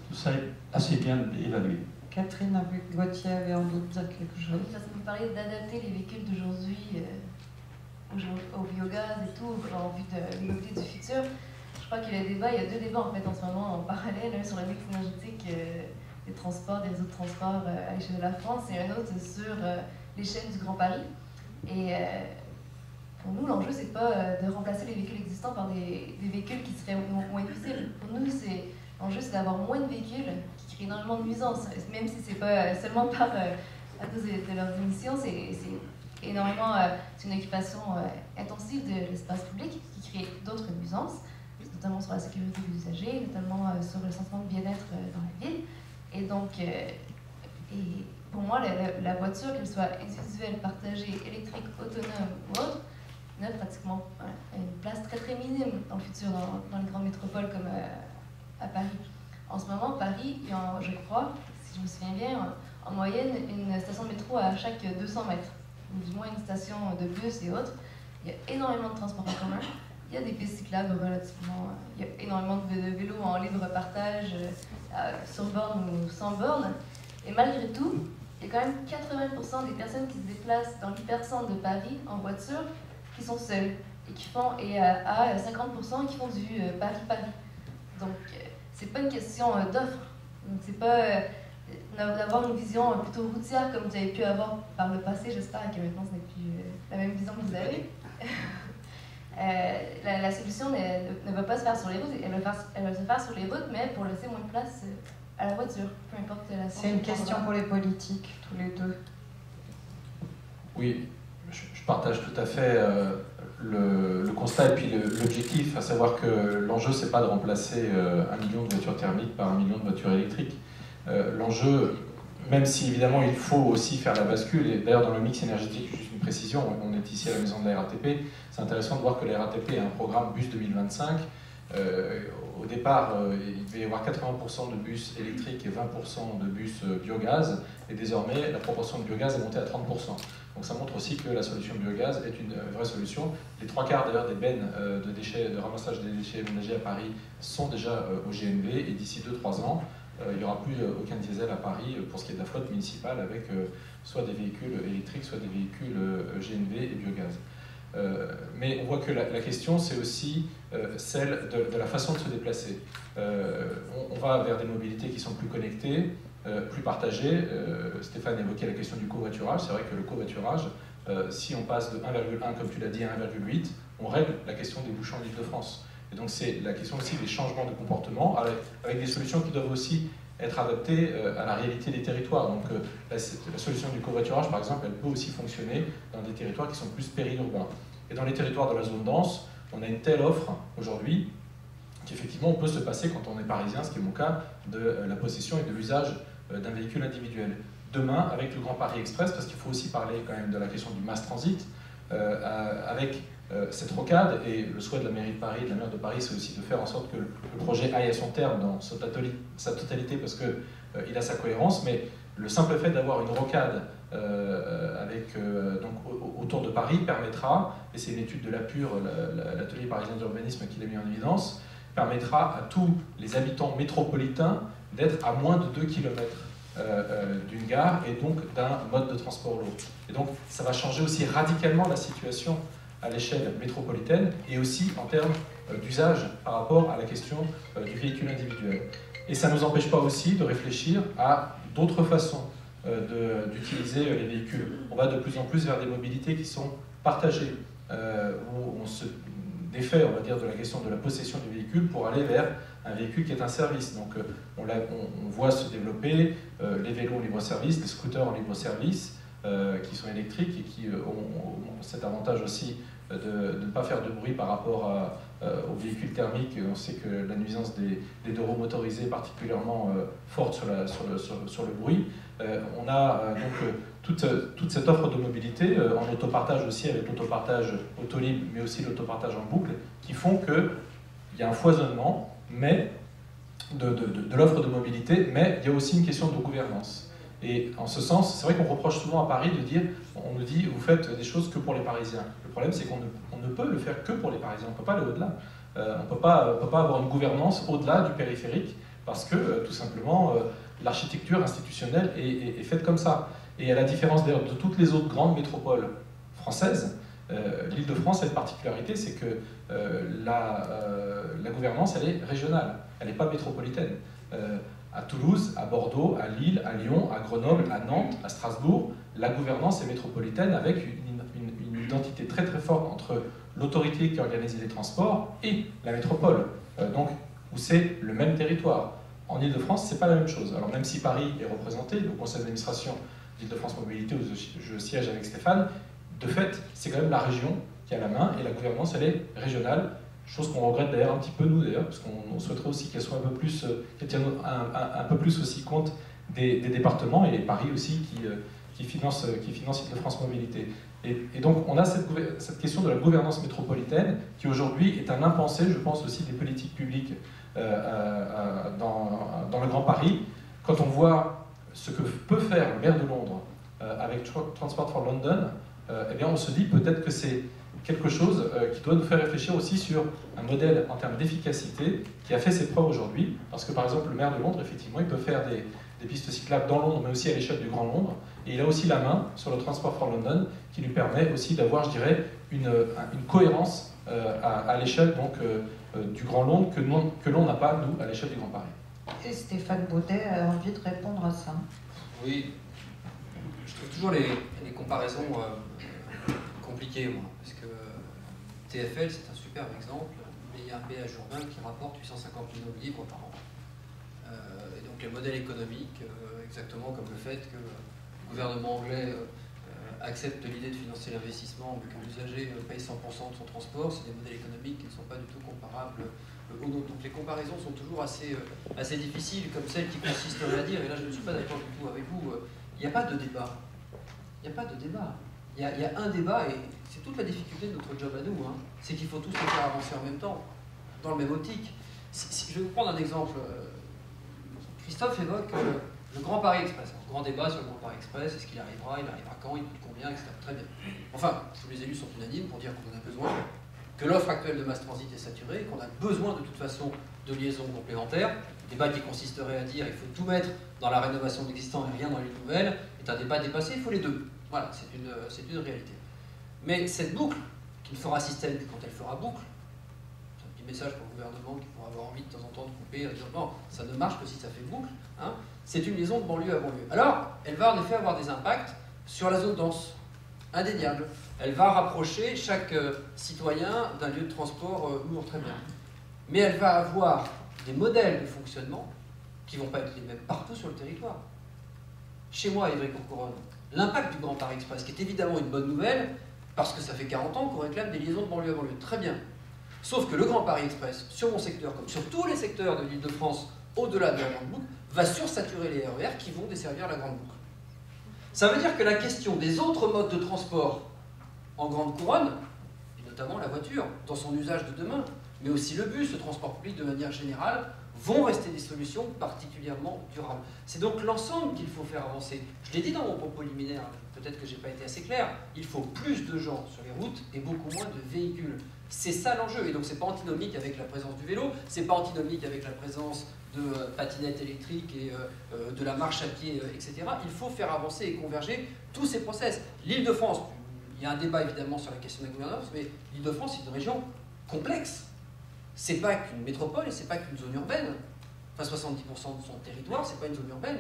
Tout ça est assez bien évalué. Catherine Gauthier avait en doute dire quelque chose. Parce que vous parlez d'adapter les véhicules d'aujourd'hui au biogaz et tout, en vue de l'immobilier du futur. Je crois que le débat, il y a deux débats en fait en ce moment en parallèle, un sur le mix énergétique des transports, des réseaux de transport à l'échelle de la France, et un autre sur l'échelle du Grand Paris. Et pour nous, l'enjeu, c'est pas de remplacer les véhicules existants par des véhicules qui seraient moins nuisibles. Pour nous, l'enjeu, c'est d'avoir moins de véhicules qui créent énormément de nuisances, même si c'est pas seulement à cause de leurs émissions, c'est énormément, c'est une occupation intensive de l'espace public qui crée d'autres nuisances, notamment sur la sécurité des usagers, notamment sur le sentiment de bien-être dans la ville. Et donc, pour moi, la voiture, qu'elle soit individuelle, partagée, électrique, autonome ou autre, n'a pratiquement une place très très minime dans le futur, dans les grandes métropoles comme à Paris. En ce moment, Paris, il y a, je crois, si je me souviens bien, en moyenne, une station de métro à chaque 200 mètres, ou du moins une station de bus et autres. Il y a énormément de transports en commun. Il y a des pistes cyclables relativement. Il y a énormément de vélos en libre partage, sur borne ou sans borne. Et malgré tout, il y a quand même 80% des personnes qui se déplacent dans l'hypercentre de Paris en voiture qui sont seules et à 50% qui font du Paris-Paris. Donc, c'est pas une question d'offre. Donc, c'est pas d'avoir une vision plutôt routière comme vous avez pu avoir par le passé. J'espère que maintenant ce n'est plus la même vision que vous avez. La solution ne va pas se faire sur les routes, elle va se faire sur les routes, mais pour laisser moins de place à la voiture, peu importe la sorte. C'est une question pour les politiques, tous les deux. Oui, je partage tout à fait le constat et puis l'objectif, à savoir que l'enjeu, c'est pas de remplacer 1 million de voitures thermiques par 1 million de voitures électriques. L'enjeu, même si évidemment il faut aussi faire la bascule, et d'ailleurs dans le mix énergétique, juste une précision, on est ici à la maison de la RATP, c'est intéressant de voir que la RATP a un programme bus 2025. Au départ, il devait y avoir 80% de bus électriques et 20% de bus biogaz, et désormais la proportion de biogaz est montée à 30%. Donc ça montre aussi que la solution biogaz est une vraie solution. Les 3/4 d'ailleurs des bennes de déchets, de ramassage des déchets ménagers à Paris sont déjà au GNV, et d'ici 2-3 ans, il n'y aura plus aucun diesel à Paris pour ce qui est de la flotte municipale, avec soit des véhicules électriques, soit des véhicules GNV et biogaz. Mais on voit que la question, c'est aussi celle de la façon de se déplacer. On va vers des mobilités qui sont plus connectées, plus partagées. Stéphane évoquait la question du covoiturage. C'est vrai que le covoiturage, si on passe de 1,1, comme tu l'as dit, à 1,8, on règle la question des bouchons en Île-de-France. Et donc c'est la question aussi des changements de comportement, avec des solutions qui doivent aussi être adaptées à la réalité des territoires. Donc la solution du covoiturage, par exemple, elle peut aussi fonctionner dans des territoires qui sont plus périurbains. Et dans les territoires de la zone dense, on a une telle offre aujourd'hui qu'effectivement on peut se passer, quand on est parisien, ce qui est mon cas, de la possession et de l'usage d'un véhicule individuel. Demain, avec le Grand Paris Express, parce qu'il faut aussi parler quand même de la question du mass transit, avec cette rocade, et le souhait de la mairie de Paris, de la maire de Paris, c'est aussi de faire en sorte que le projet aille à son terme dans sa totalité, parce qu'il a sa cohérence, mais le simple fait d'avoir une rocade donc, autour de Paris permettra, et c'est une étude de l'APUR, l'atelier parisien d'urbanisme qui l'a mis en évidence, permettra à tous les habitants métropolitains d'être à moins de 2 km d'une gare et donc d'un mode de transport lourd. Et donc ça va changer aussi radicalement la situation à l'échelle métropolitaine et aussi en termes d'usage par rapport à la question du véhicule individuel. Et ça ne nous empêche pas aussi de réfléchir à d'autres façons d'utiliser les véhicules. On va de plus en plus vers des mobilités qui sont partagées, où on se défait, on va dire, de la question de la possession du véhicule pour aller vers un véhicule qui est un service. Donc on voit se développer les vélos en libre-service, les scooters en libre-service, qui sont électriques et qui ont cet avantage aussi de ne pas faire de bruit par rapport aux véhicules thermiques. On sait que la nuisance des deux roues motorisées est particulièrement forte sur le bruit. On a donc toute cette offre de mobilité en autopartage aussi, avec l'autopartage Autolib, mais aussi l'autopartage en boucle, qui font qu'il y a un foisonnement de l'offre de mobilité, mais il y a aussi une question de gouvernance. Et en ce sens, c'est vrai qu'on reproche souvent à Paris de dire, on nous dit, vous faites des choses que pour les Parisiens. Le problème, c'est qu'on ne peut le faire que pour les Parisiens, on ne peut pas aller au-delà. On ne peut pas avoir une gouvernance au-delà du périphérique, parce que, tout simplement, l'architecture institutionnelle est faite comme ça. Et à la différence d'ailleurs de toutes les autres grandes métropoles françaises, L'Île-de-France a une particularité, c'est que la gouvernance, elle est régionale, elle n'est pas métropolitaine. À Toulouse, à Bordeaux, à Lille, à Lyon, à Grenoble, à Nantes, à Strasbourg, la gouvernance est métropolitaine avec une identité très très forte entre l'autorité qui organise les transports et la métropole, donc où c'est le même territoire. En Île-de-France, c'est pas la même chose. Alors même si Paris est représenté, le conseil d'administration d'Île-de-France Mobilité, où je siège avec Stéphane, de fait, c'est quand même la région qui a la main et la gouvernance, elle est régionale. Chose qu'on regrette d'ailleurs un petit peu nous d'ailleurs, parce qu'on souhaiterait aussi qu'elle soit un peu plus, qu'elle tienne un peu plus aussi compte des départements et Paris aussi qui finance Île-de-France Mobilité. Et donc on a cette question de la gouvernance métropolitaine qui aujourd'hui est un impensé, je pense aussi des politiques publiques dans le Grand Paris. Quand on voit ce que peut faire le maire de Londres avec Transport for London, eh bien on se dit peut-être que c'est quelque chose qui doit nous faire réfléchir aussi sur un modèle en termes d'efficacité qui a fait ses preuves aujourd'hui, parce que par exemple le maire de Londres, effectivement, il peut faire des pistes cyclables dans Londres, mais aussi à l'échelle du Grand Londres, et il a aussi la main sur le Transport for London, qui lui permet aussi d'avoir, je dirais, une cohérence à l'échelle donc du Grand Londres que l'on n'a pas, nous, à l'échelle du Grand Paris. Et Stéphane Baudet a envie de répondre à ça. Oui, je trouve toujours les comparaisons compliquées, moi, parce que TfL, c'est un superbe exemple, mais il y a un péage urbain qui rapporte 850 millions de livres par an. Et donc les modèles économiques, exactement comme le fait que le gouvernement anglais accepte l'idée de financer l'investissement, mais que l'usager paye 100% de son transport, c'est des modèles économiques qui ne sont pas du tout comparables aux nôtres. Donc les comparaisons sont toujours assez difficiles, comme celle qui consisterait à dire, et là je ne suis pas d'accord du tout avec vous, il n'y a pas de débat. Il n'y a pas de débat. Il y a un débat, et c'est toute la difficulté de notre job à nous, hein, c'est qu'il faut tous les faire avancer en même temps, dans le même optique. Je vais vous prendre un exemple. Christophe évoque le Grand Paris Express. Un grand débat sur le Grand Paris Express, est-ce qu'il arrivera quand, il coûte combien, etc. Très bien. Enfin, tous les élus sont unanimes pour dire qu'on en a besoin, que l'offre actuelle de mass transit est saturée, qu'on a besoin de toute façon de liaisons complémentaires. Le débat qui consisterait à dire il faut tout mettre dans la rénovation de l'existant et rien dans les nouvelles est un débat dépassé, il faut les deux. Voilà, c'est une réalité. Mais cette boucle, qui ne fera système que quand elle fera boucle, c'est un petit message pour le gouvernement qui pourra avoir envie de temps en temps de couper, de dire non, ça ne marche que si ça fait boucle, hein, c'est une liaison de banlieue à banlieue. Alors, elle va en effet avoir des impacts sur la zone dense, indéniable. Elle va rapprocher chaque citoyen d'un lieu de transport lourd, très bien. Mais elle va avoir des modèles de fonctionnement qui ne vont pas être les mêmes partout sur le territoire. Chez moi, à Évry-Courcouronnes, l'impact du Grand Paris Express, qui est évidemment une bonne nouvelle, parce que ça fait 40 ans qu'on réclame des liaisons de banlieue à banlieue. Très bien. Sauf que le Grand Paris Express, sur mon secteur, comme sur tous les secteurs de l'Île-de-France, au-delà de la Grande Boucle, va sursaturer les RER qui vont desservir la Grande Boucle. Ça veut dire que la question des autres modes de transport en Grande Couronne, et notamment la voiture, dans son usage de demain, mais aussi le bus, le transport public de manière générale, vont rester des solutions particulièrement durables. C'est donc l'ensemble qu'il faut faire avancer. Je l'ai dit dans mon propos liminaire, peut-être que je n'ai pas été assez clair, il faut plus de gens sur les routes et beaucoup moins de véhicules. C'est ça l'enjeu, et donc c'est pas antinomique avec la présence du vélo, c'est pas antinomique avec la présence de patinettes électriques et de la marche à pied, etc. Il faut faire avancer et converger tous ces process. L'Île-de-France, il y a un débat évidemment sur la question de la gouvernance, mais l'Île-de-France est une région complexe. C'est pas qu'une métropole et c'est pas qu'une zone urbaine. Enfin, 70% de son territoire, c'est pas une zone urbaine.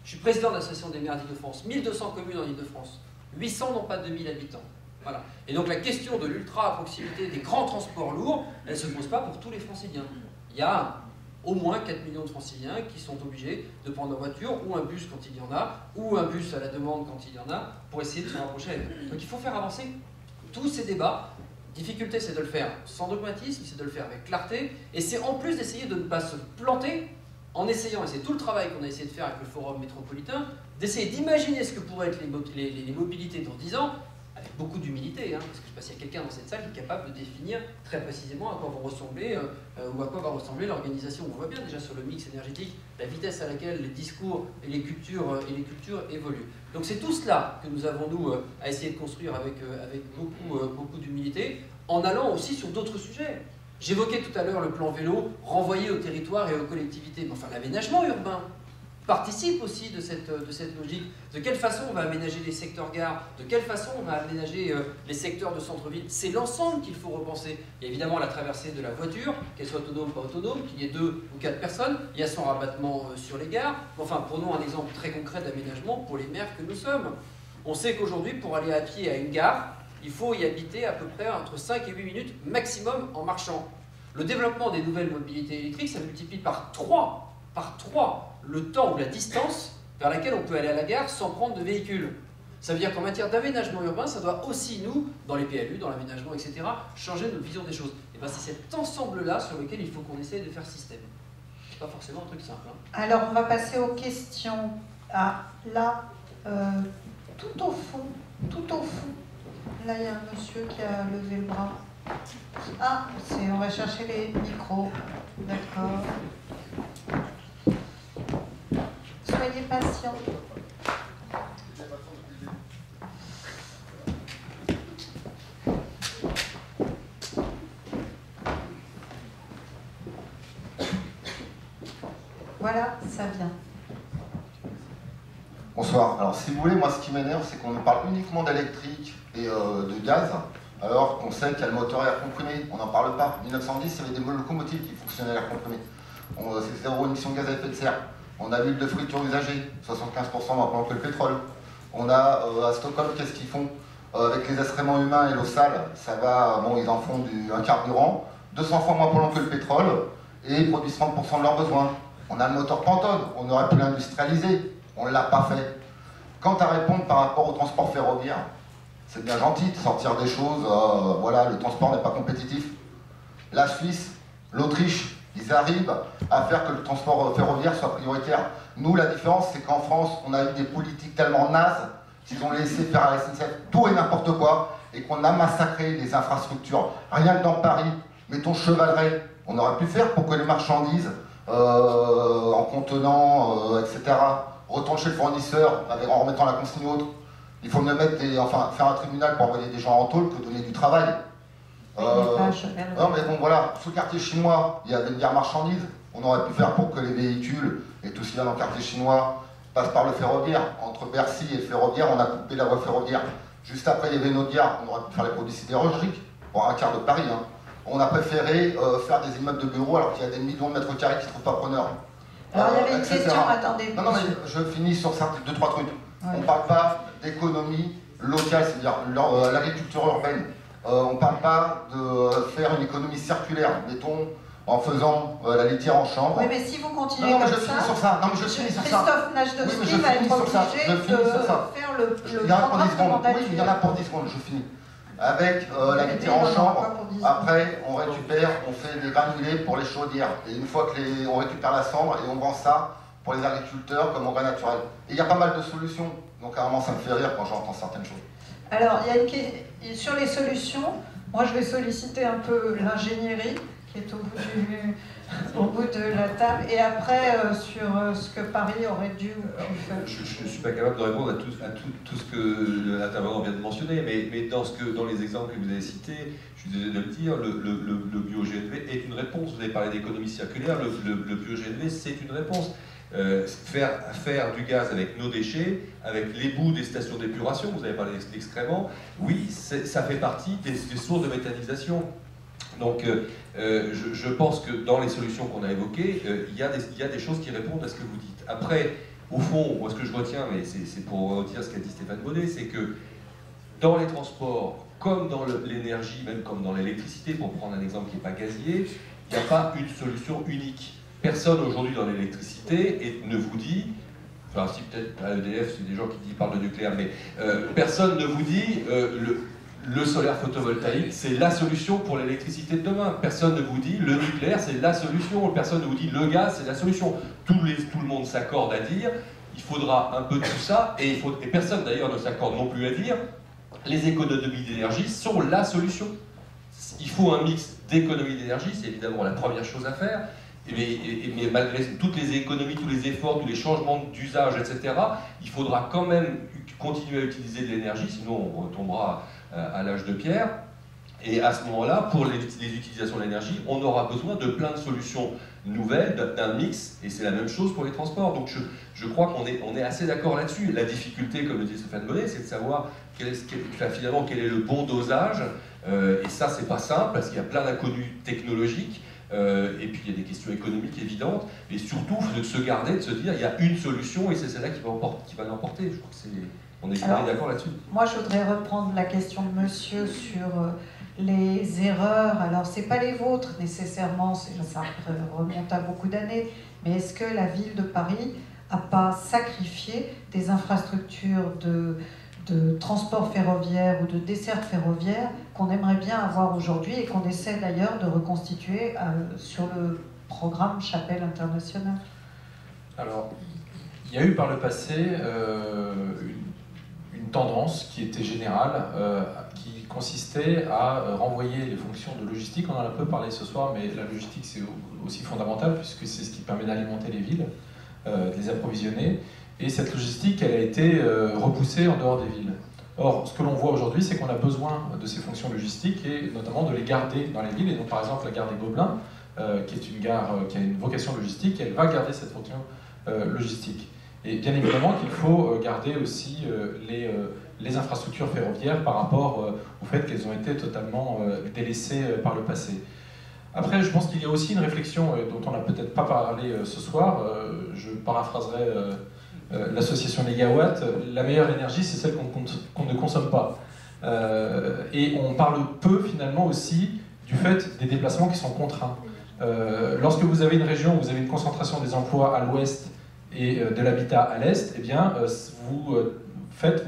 Je suis président de l'association des maires d'Île-de-France, 1200 communes en Île-de-France, 800 n'ont pas 2000 habitants. Voilà. Et donc la question de l'ultra à proximité des grands transports lourds, elle ne se pose pas pour tous les franciliens. Il y a au moins 4 millions de franciliens qui sont obligés de prendre leur voiture ou un bus quand il y en a, ou un bus à la demande quand il y en a, pour essayer de se rapprocher. Donc il faut faire avancer tous ces débats. Difficulté, c'est de le faire sans dogmatisme, c'est de le faire avec clarté, et c'est en plus d'essayer de ne pas se planter en essayant, et c'est tout le travail qu'on a essayé de faire avec le Forum métropolitain, d'essayer d'imaginer ce que pourraient être les mobilités dans 10 ans, avec beaucoup d'humilité, hein, parce que je ne sais pas s'il y a quelqu'un dans cette salle qui est capable de définir très précisément à quoi vont ressembler ou à quoi va ressembler l'organisation. On voit bien déjà sur le mix énergétique la vitesse à laquelle les discours et les cultures évoluent. Donc c'est tout cela que nous avons, nous, à essayer de construire avec beaucoup d'humilité, en allant aussi sur d'autres sujets. J'évoquais tout à l'heure le plan vélo renvoyé aux territoires et aux collectivités, mais enfin l'aménagement urbain. participe aussi de cette logique. De quelle façon on va aménager les secteurs gares, de quelle façon on va aménager les secteurs de centre-ville. C'est l'ensemble qu'il faut repenser. Il y a évidemment la traversée de la voiture, qu'elle soit autonome ou pas autonome, qu'il y ait 2 ou 4 personnes. Il y a son rabattement sur les gares. Enfin, prenons un exemple très concret d'aménagement pour les maires que nous sommes. On sait qu'aujourd'hui, pour aller à pied à une gare, il faut y habiter à peu près entre 5 et 8 minutes maximum en marchant. Le développement des nouvelles mobilités électriques, ça multiplie par 3 le temps ou la distance vers laquelle on peut aller à la gare sans prendre de véhicule. Ça veut dire qu'en matière d'aménagement urbain, ça doit aussi, nous, dans les PLU, dans l'aménagement, etc., changer notre vision des choses. Et bien c'est cet ensemble-là sur lequel il faut qu'on essaye de faire système. C'est pas forcément un truc simple. Hein. Alors, on va passer aux questions. Ah, là, tout au fond, là, il y a un monsieur qui a levé le bras. Ah, on va chercher les micros. D'accord. Soyez patients. Voilà, ça vient. Bonsoir. Alors, si vous voulez, moi, ce qui m'énerve, c'est qu'on nous parle uniquement d'électrique et de gaz, alors qu'on sait qu'il y a le moteur à air comprimé. On n'en parle pas. En 1910, il y avait des locomotives qui fonctionnaient à l'air comprimé. C'est 0 émission de gaz à effet de serre. On a l'huile de friture usagée, 75% moins polluant que le pétrole. On a à Stockholm, qu'est-ce qu'ils font avec les excréments humains et l'eau sale, ça va, bon, ils en font un carburant, 200 fois moins polluant que le pétrole, et ils produisent 30% de leurs besoins. On a le moteur Pantone, on aurait pu l'industrialiser, on ne l'a pas fait. Quant à répondre par rapport au transport ferroviaire, c'est bien gentil de sortir des choses, voilà, le transport n'est pas compétitif. La Suisse, l'Autriche, ils arrivent à faire que le transport ferroviaire soit prioritaire. Nous, la différence, c'est qu'en France, on a eu des politiques tellement nazes qu'ils ont laissé faire à la SNCF tout et n'importe quoi, et qu'on a massacré les infrastructures. Rien que dans Paris, mettons Chevaleret, on aurait pu faire pour que les marchandises, en contenant, etc., retournent chez le fournisseur en remettant la consigne autre. Il faut mieux mettre faire un tribunal pour envoyer des gens en tôle que donner du travail. Non mais bon voilà, sous le quartier chinois, il y avait une gare marchandise. On aurait pu faire pour que les véhicules et tout ce qui vient dans le quartier chinois passent par le ferroviaire. Entre Bercy et le ferroviaire, on a coupé la voie ferroviaire. Juste après, il y avait une autre gare, on aurait pu faire les produits sidérurgiques, pour un quart de Paris. Hein. On a préféré faire des immeubles de bureaux alors qu'il y a des millions de mètres carrés qui ne trouvent pas preneur. Alors il y avait une question, attendez. Non, mais je finis sur 2-3 trucs. Ouais. On ne parle pas d'économie locale, c'est-à-dire l'agriculture urbaine. On ne parle pas de faire une économie circulaire, mettons, en faisant la litière en chambre. Oui, mais si vous continuez comme ça, Christophe Najdowski va être obligé de faire le programme de mandature. Oui, il y en a pour 10 secondes, je finis. Avec la litière en chambre, après on récupère, on fait des granulés pour les chaudières. Et une fois que on récupère la cendre et on vend ça pour les agriculteurs comme engrais naturel. Et il y a pas mal de solutions, donc carrément ça me fait rire quand j'entends certaines choses. Alors, sur les solutions, moi je vais solliciter un peu l'ingénierie qui est au bout de la table, et après sur ce que Paris aurait dû faire. Je ne suis pas capable de répondre à tout ce que l'intervenant vient de mentionner, mais dans les exemples que vous avez cités, je suis désolé de le dire, le bio-GNV est une réponse. Vous avez parlé d'économie circulaire, le bio-GNV c'est une réponse. Faire du gaz avec nos déchets, avec les bouts des stations d'épuration, vous avez parlé d'excréments, oui, ça fait partie des sources de méthanisation. Donc je pense que dans les solutions qu'on a évoquées, il y a des choses qui répondent à ce que vous dites. Après, au fond, moi ce que je retiens, mais c'est pour dire ce qu'a dit Stéphane Bonnet, c'est que dans les transports, comme dans l'énergie, même comme dans l'électricité, pour prendre un exemple qui n'est pas gazier, il n'y a pas une solution unique. Personne aujourd'hui dans l'électricité ne vous dit, enfin si peut-être à EDF c'est des gens qui parlent de nucléaire, mais personne ne vous dit le solaire photovoltaïque c'est la solution pour l'électricité de demain. Personne ne vous dit le nucléaire c'est la solution, personne ne vous dit le gaz c'est la solution. Tout le monde s'accorde à dire il faudra un peu de tout ça, et personne d'ailleurs ne s'accorde non plus à dire les économies d'énergie sont la solution. Il faut un mix d'économies d'énergie, c'est évidemment la première chose à faire. Mais malgré toutes les économies, tous les efforts, tous les changements d'usage, etc., il faudra quand même continuer à utiliser de l'énergie, sinon on retombera à l'âge de pierre. Et à ce moment-là, pour les utilisations de l'énergie, on aura besoin de plein de solutions nouvelle d'un mix, et c'est la même chose pour les transports. Donc je crois qu'on est assez d'accord là-dessus. La difficulté, comme le dit Stéphane Bonnet, c'est de savoir finalement quel est le bon dosage, et ça c'est pas simple parce qu'il y a plein d'inconnus technologiques, et puis il y a des questions économiques évidentes, et surtout de se garder, de se dire il y a une solution et c'est celle-là qui va l'emporter. Je crois que on est d'accord là-dessus. Moi je voudrais reprendre la question de monsieur sur les erreurs. Alors c'est pas les vôtres nécessairement, ça remonte à beaucoup d'années, mais est-ce que la ville de Paris n'a pas sacrifié des infrastructures de transport ferroviaire ou de desserte ferroviaire qu'on aimerait bien avoir aujourd'hui et qu'on essaie d'ailleurs de reconstituer sur le programme Chapelle Internationale? Alors, il y a eu par le passé une tendance qui était générale, qui consistait à renvoyer les fonctions de logistique. On en a un peu parlé ce soir, mais la logistique c'est aussi fondamental puisque c'est ce qui permet d'alimenter les villes, de les approvisionner. Et cette logistique, elle a été repoussée en dehors des villes. Or, ce que l'on voit aujourd'hui, c'est qu'on a besoin de ces fonctions logistiques et notamment de les garder dans les villes. Et donc, par exemple, la gare des Gobelins, qui est une gare qui a une vocation logistique, elle va garder cette fonction logistique. Et bien évidemment qu'il faut garder aussi les infrastructures ferroviaires par rapport au fait qu'elles ont été totalement délaissées par le passé. Après, je pense qu'il y a aussi une réflexion dont on n'a peut-être pas parlé ce soir. Je paraphraserai l'association Négawatt. La meilleure énergie, c'est celle qu'on ne consomme pas. Et on parle peu finalement aussi du fait des déplacements qui sont contraints. Lorsque vous avez une région où vous avez une concentration des emplois à l'ouest et de l'habitat à l'est, eh bien, vous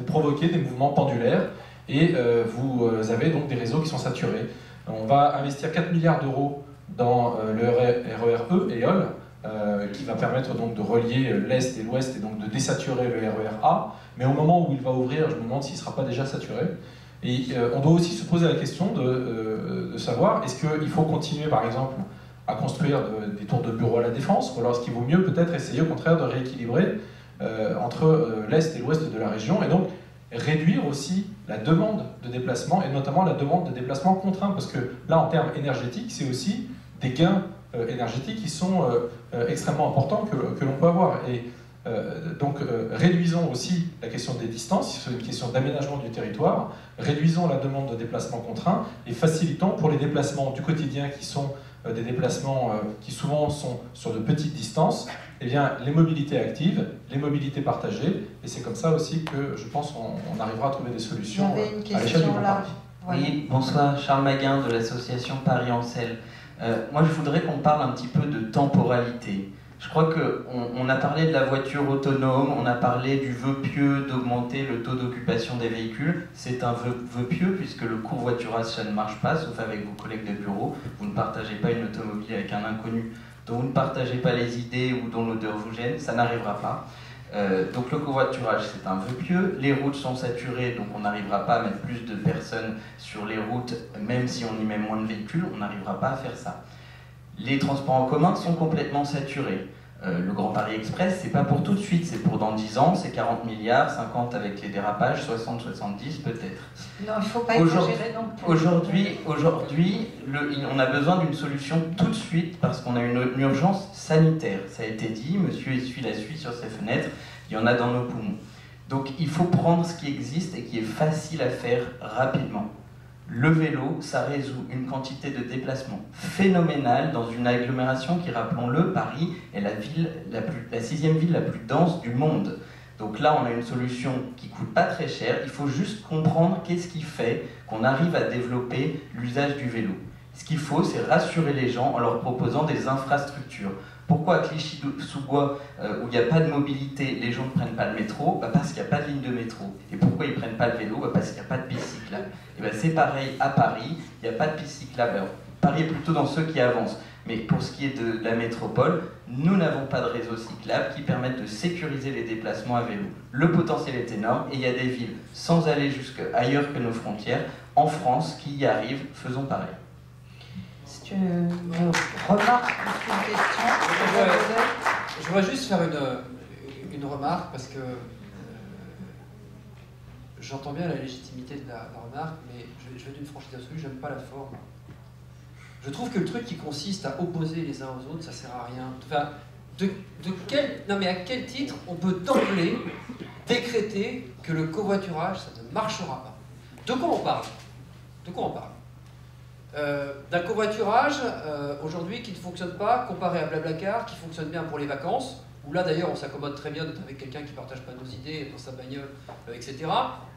provoquez des mouvements pendulaires et vous avez donc des réseaux qui sont saturés. On va investir 4 milliards d'euros dans le RER-E et EOL, qui va permettre donc de relier l'Est et l'Ouest et donc de désaturer le RER-A. Mais au moment où il va ouvrir, je me demande s'il ne sera pas déjà saturé. Et on doit aussi se poser la question de savoir, est-ce qu'il faut continuer par exemple à construire des tours de bureaux à la Défense, ou alors est-ce qu'il vaut mieux peut-être essayer au contraire de rééquilibrer entre l'Est et l'Ouest de la région, et donc réduire aussi la demande de déplacement, et notamment la demande de déplacement contraint, parce que là, en termes énergétiques, c'est aussi des gains énergétiques qui sont extrêmement importants que l'on peut avoir. Et donc, réduisons aussi la question des distances, c'est une question d'aménagement du territoire, réduisons la demande de déplacement contraint, et facilitons pour les déplacements du quotidien qui sont des déplacements qui souvent sont sur de petites distances, eh bien, les mobilités actives, les mobilités partagées, et c'est comme ça aussi que je pense qu'on arrivera à trouver des solutions à l'échelle du Grand Paris. Oui, bonsoir, Charles Maguin de l'association Paris-Ancel. Moi, je voudrais qu'on parle un petit peu de temporalité. Je crois qu'on a parlé de la voiture autonome, on a parlé du vœu pieux d'augmenter le taux d'occupation des véhicules. C'est un vœu pieux puisque le covoiturage, ça ne marche pas, sauf avec vos collègues de bureau. Vous ne partagez pas une automobile avec un inconnu dont vous ne partagez pas les idées ou dont l'odeur vous gêne, ça n'arrivera pas. Donc le covoiturage, c'est un vœu pieux. Les routes sont saturées, donc on n'arrivera pas à mettre plus de personnes sur les routes, même si on y met moins de véhicules, on n'arrivera pas à faire ça. Les transports en commun sont complètement saturés. Le Grand Paris Express, c'est pas pour tout de suite, c'est pour dans 10 ans, c'est 40 milliards, 50 avec les dérapages, 60, 70 peut-être. Non, il ne faut pas exagérer non plus. Aujourd'hui, on a besoin d'une solution tout de suite parce qu'on a une urgence sanitaire. Ça a été dit, monsieur essuie la suie sur ses fenêtres, il y en a dans nos poumons. Donc il faut prendre ce qui existe et qui est facile à faire rapidement. Le vélo, ça résout une quantité de déplacements phénoménale dans une agglomération qui, rappelons-le, Paris est la 6e ville la plus dense du monde. Donc là, on a une solution qui ne coûte pas très cher. Il faut juste comprendre qu'est-ce qui fait qu'on arrive à développer l'usage du vélo. Ce qu'il faut, c'est rassurer les gens en leur proposant des infrastructures. Pourquoi à Clichy-sous-Bois, où il n'y a pas de mobilité, les gens ne prennent pas le métro? Parce qu'il n'y a pas de ligne de métro. Et pourquoi ils ne prennent pas le vélo? Parce qu'il n'y a pas de piste cyclable. Et c'est pareil à Paris, il n'y a pas de piste cyclable. Alors, Paris est plutôt dans ceux qui avancent. Mais pour ce qui est de la métropole, nous n'avons pas de réseau cyclable qui permette de sécuriser les déplacements à vélo. Le potentiel est énorme et il y a des villes, sans aller jusque ailleurs que nos frontières, en France, qui y arrivent. Faisons pareil. C'est une remarque, une question. Je voudrais juste faire une remarque parce que j'entends bien la légitimité de la remarque, mais je vais d'une franchise absolue, j'aime pas la forme. Je trouve que le truc qui consiste à opposer les uns aux autres, ça sert à rien. Enfin, non mais à quel titre on peut d'emblée décréter que le covoiturage, ça ne marchera pas? De quoi on parle? De quoi on parle? D'un covoiturage aujourd'hui qui ne fonctionne pas comparé à Blablacar qui fonctionne bien pour les vacances, où là d'ailleurs on s'accommode très bien d'être avec quelqu'un qui ne partage pas nos idées dans sa bagnole, etc.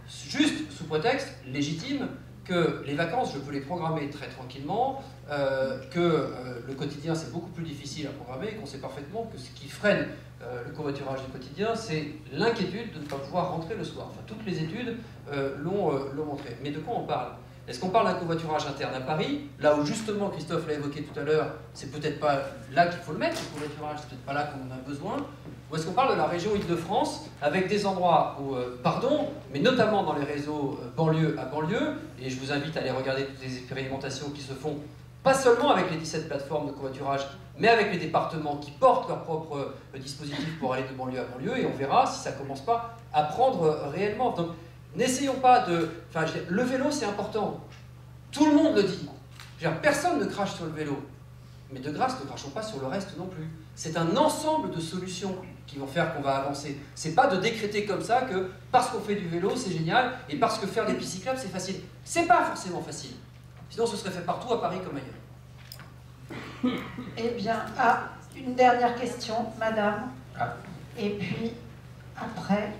Juste sous prétexte légitime que les vacances je peux les programmer très tranquillement, que le quotidien c'est beaucoup plus difficile à programmer et qu'on sait parfaitement que ce qui freine le covoiturage du quotidien c'est l'inquiétude de ne pas pouvoir rentrer le soir. Enfin, toutes les études l'ont montré. Mais de quoi on parle? Est-ce qu'on parle d'un covoiturage interne à Paris, là où justement, Christophe l'a évoqué tout à l'heure, c'est peut-être pas là qu'il faut le mettre, le covoiturage, c'est peut-être pas là qu'on en a besoin, ou est-ce qu'on parle de la région Île-de-France, avec des endroits où, pardon, mais notamment dans les réseaux banlieue à banlieue, et je vous invite à aller regarder toutes les expérimentations qui se font, pas seulement avec les 17 plateformes de covoiturage, mais avec les départements qui portent leur propre dispositif pour aller de banlieue à banlieue, et on verra si ça commence pas à prendre réellement. Donc, n'essayons pas de... Enfin, le vélo, c'est important. Tout le monde le dit. Personne ne crache sur le vélo. Mais de grâce, ne crachons pas sur le reste non plus. C'est un ensemble de solutions qui vont faire qu'on va avancer. C'est pas de décréter comme ça que parce qu'on fait du vélo, c'est génial, et parce que faire des pistes cyclables, c'est facile. C'est pas forcément facile. Sinon, ce serait fait partout, à Paris comme ailleurs. Eh bien, une dernière question, madame. Et puis, après...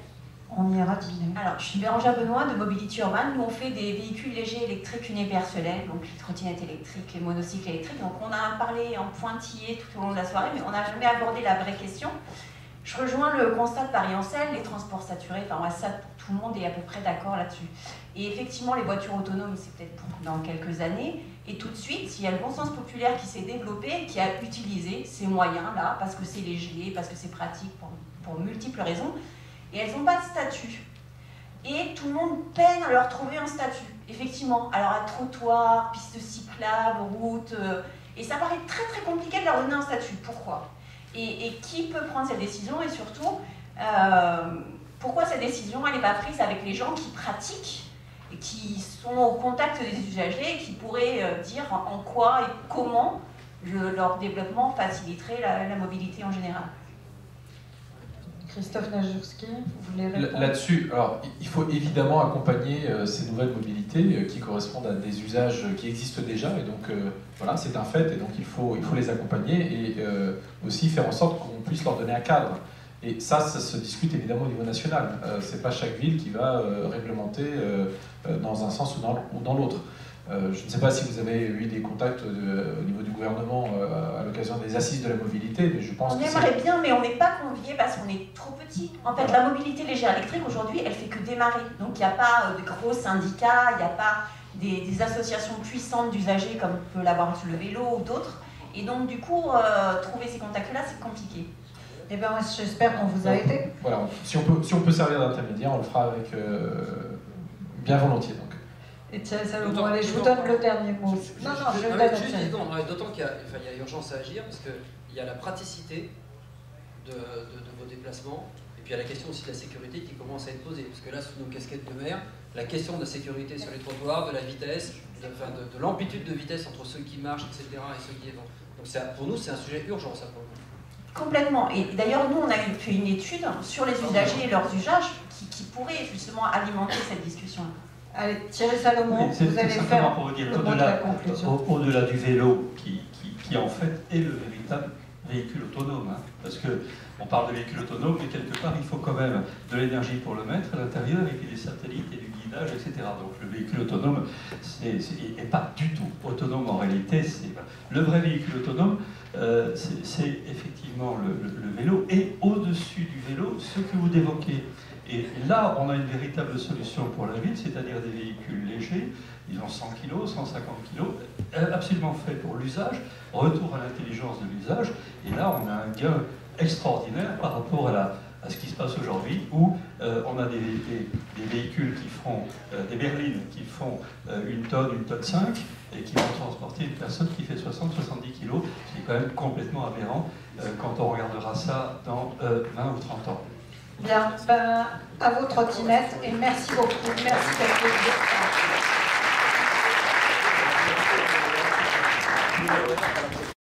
on ira dîner. Alors, je suis Bérangère Benoît de Mobility Urban. Nous, on fait des véhicules légers électriques unipersonnels, donc les trottinettes électriques, les monocycles électriques. Donc, on a parlé en pointillé tout au long de la soirée, mais on n'a jamais abordé la vraie question. Je rejoins le constat de Paris-Ancel, les transports saturés, enfin, ça, tout le monde est à peu près d'accord là-dessus. Et effectivement, les voitures autonomes, c'est peut-être pour dans quelques années. Et tout de suite, il y a le bon sens populaire qui s'est développé, qui a utilisé ces moyens-là, parce que c'est léger, parce que c'est pratique, pour multiples raisons. Et elles n'ont pas de statut. Et tout le monde peine à leur trouver un statut, effectivement. Alors à trottoir, piste cyclable, route... et ça paraît très très compliqué de leur donner un statut. Pourquoi? Et qui peut prendre cette décision? Et surtout, pourquoi cette décision elle n'est pas prise avec les gens qui pratiquent, et qui sont au contact des usagers, et qui pourraient dire en quoi et comment leur développement faciliterait la mobilité en général? Christophe Najewski, vous voulez répondre? Là-dessus, alors il faut évidemment accompagner ces nouvelles mobilités qui correspondent à des usages qui existent déjà, et donc voilà, c'est un fait, et donc il faut les accompagner et aussi faire en sorte qu'on puisse leur donner un cadre. Et ça se discute évidemment au niveau national. C'est pas chaque ville qui va réglementer dans un sens ou dans l'autre. Je ne sais pas si vous avez eu des contacts au niveau du gouvernement à l'occasion des assises de la mobilité, mais je pense on aimerait bien, mais on n'est pas conviés parce qu'on est trop petit. En fait, la mobilité légère électrique, aujourd'hui, elle fait que démarrer. Donc, il n'y a pas de gros syndicats, il n'y a pas des associations puissantes d'usagers comme peut l'avoir sur le vélo ou d'autres. Et donc, du coup, trouver ces contacts-là, c'est compliqué. Eh bien, j'espère qu'on vous a aidé. Voilà, si on peut servir d'intermédiaire, on le fera avec bien volontiers. Donc. Et Thierry Salomon, allez, je vous donne le dernier mot. Non, je le donne à Thierry. D'autant qu'il y a urgence à agir, parce qu'il y a la praticité de vos déplacements, et puis il y a la question aussi de la sécurité qui commence à être posée. Parce que là, sous nos casquettes de maire, la question de la sécurité sur les trottoirs, de la vitesse, de l'amplitude de vitesse entre ceux qui marchent, etc., et ceux qui vont. Donc pour nous, c'est un sujet urgent, ça, pour le coup. Complètement. Et d'ailleurs, nous, on a fait une étude sur les usagers et leurs usages qui pourrait justement alimenter cette discussion. Allez, Thierry Salomon, oui, vous allez faire pour vous dire, au-delà du vélo, qui en fait est le véritable véhicule autonome. Hein, parce qu'on parle de véhicule autonome, mais quelque part, il faut quand même de l'énergie pour le mettre à l'intérieur, avec des satellites et du guidage, etc. Donc le véhicule autonome n'est pas du tout autonome en réalité. Le vrai véhicule autonome, c'est effectivement le vélo, et au-dessus du vélo, ce que vous évoquez. Et là, on a une véritable solution pour la ville, c'est-à-dire des véhicules légers, ils ont 100 kg, 150 kg, absolument fait pour l'usage, retour à l'intelligence de l'usage, et là, on a un gain extraordinaire par rapport à ce qui se passe aujourd'hui, où on a des véhicules qui font, des berlines qui font 1 tonne 5, et qui vont transporter une personne qui fait 60-70 kg, ce qui est quand même complètement aberrant quand on regardera ça dans 20 ou 30 ans. Bien, à vos trottinettes, et merci beaucoup. Merci d'être venu.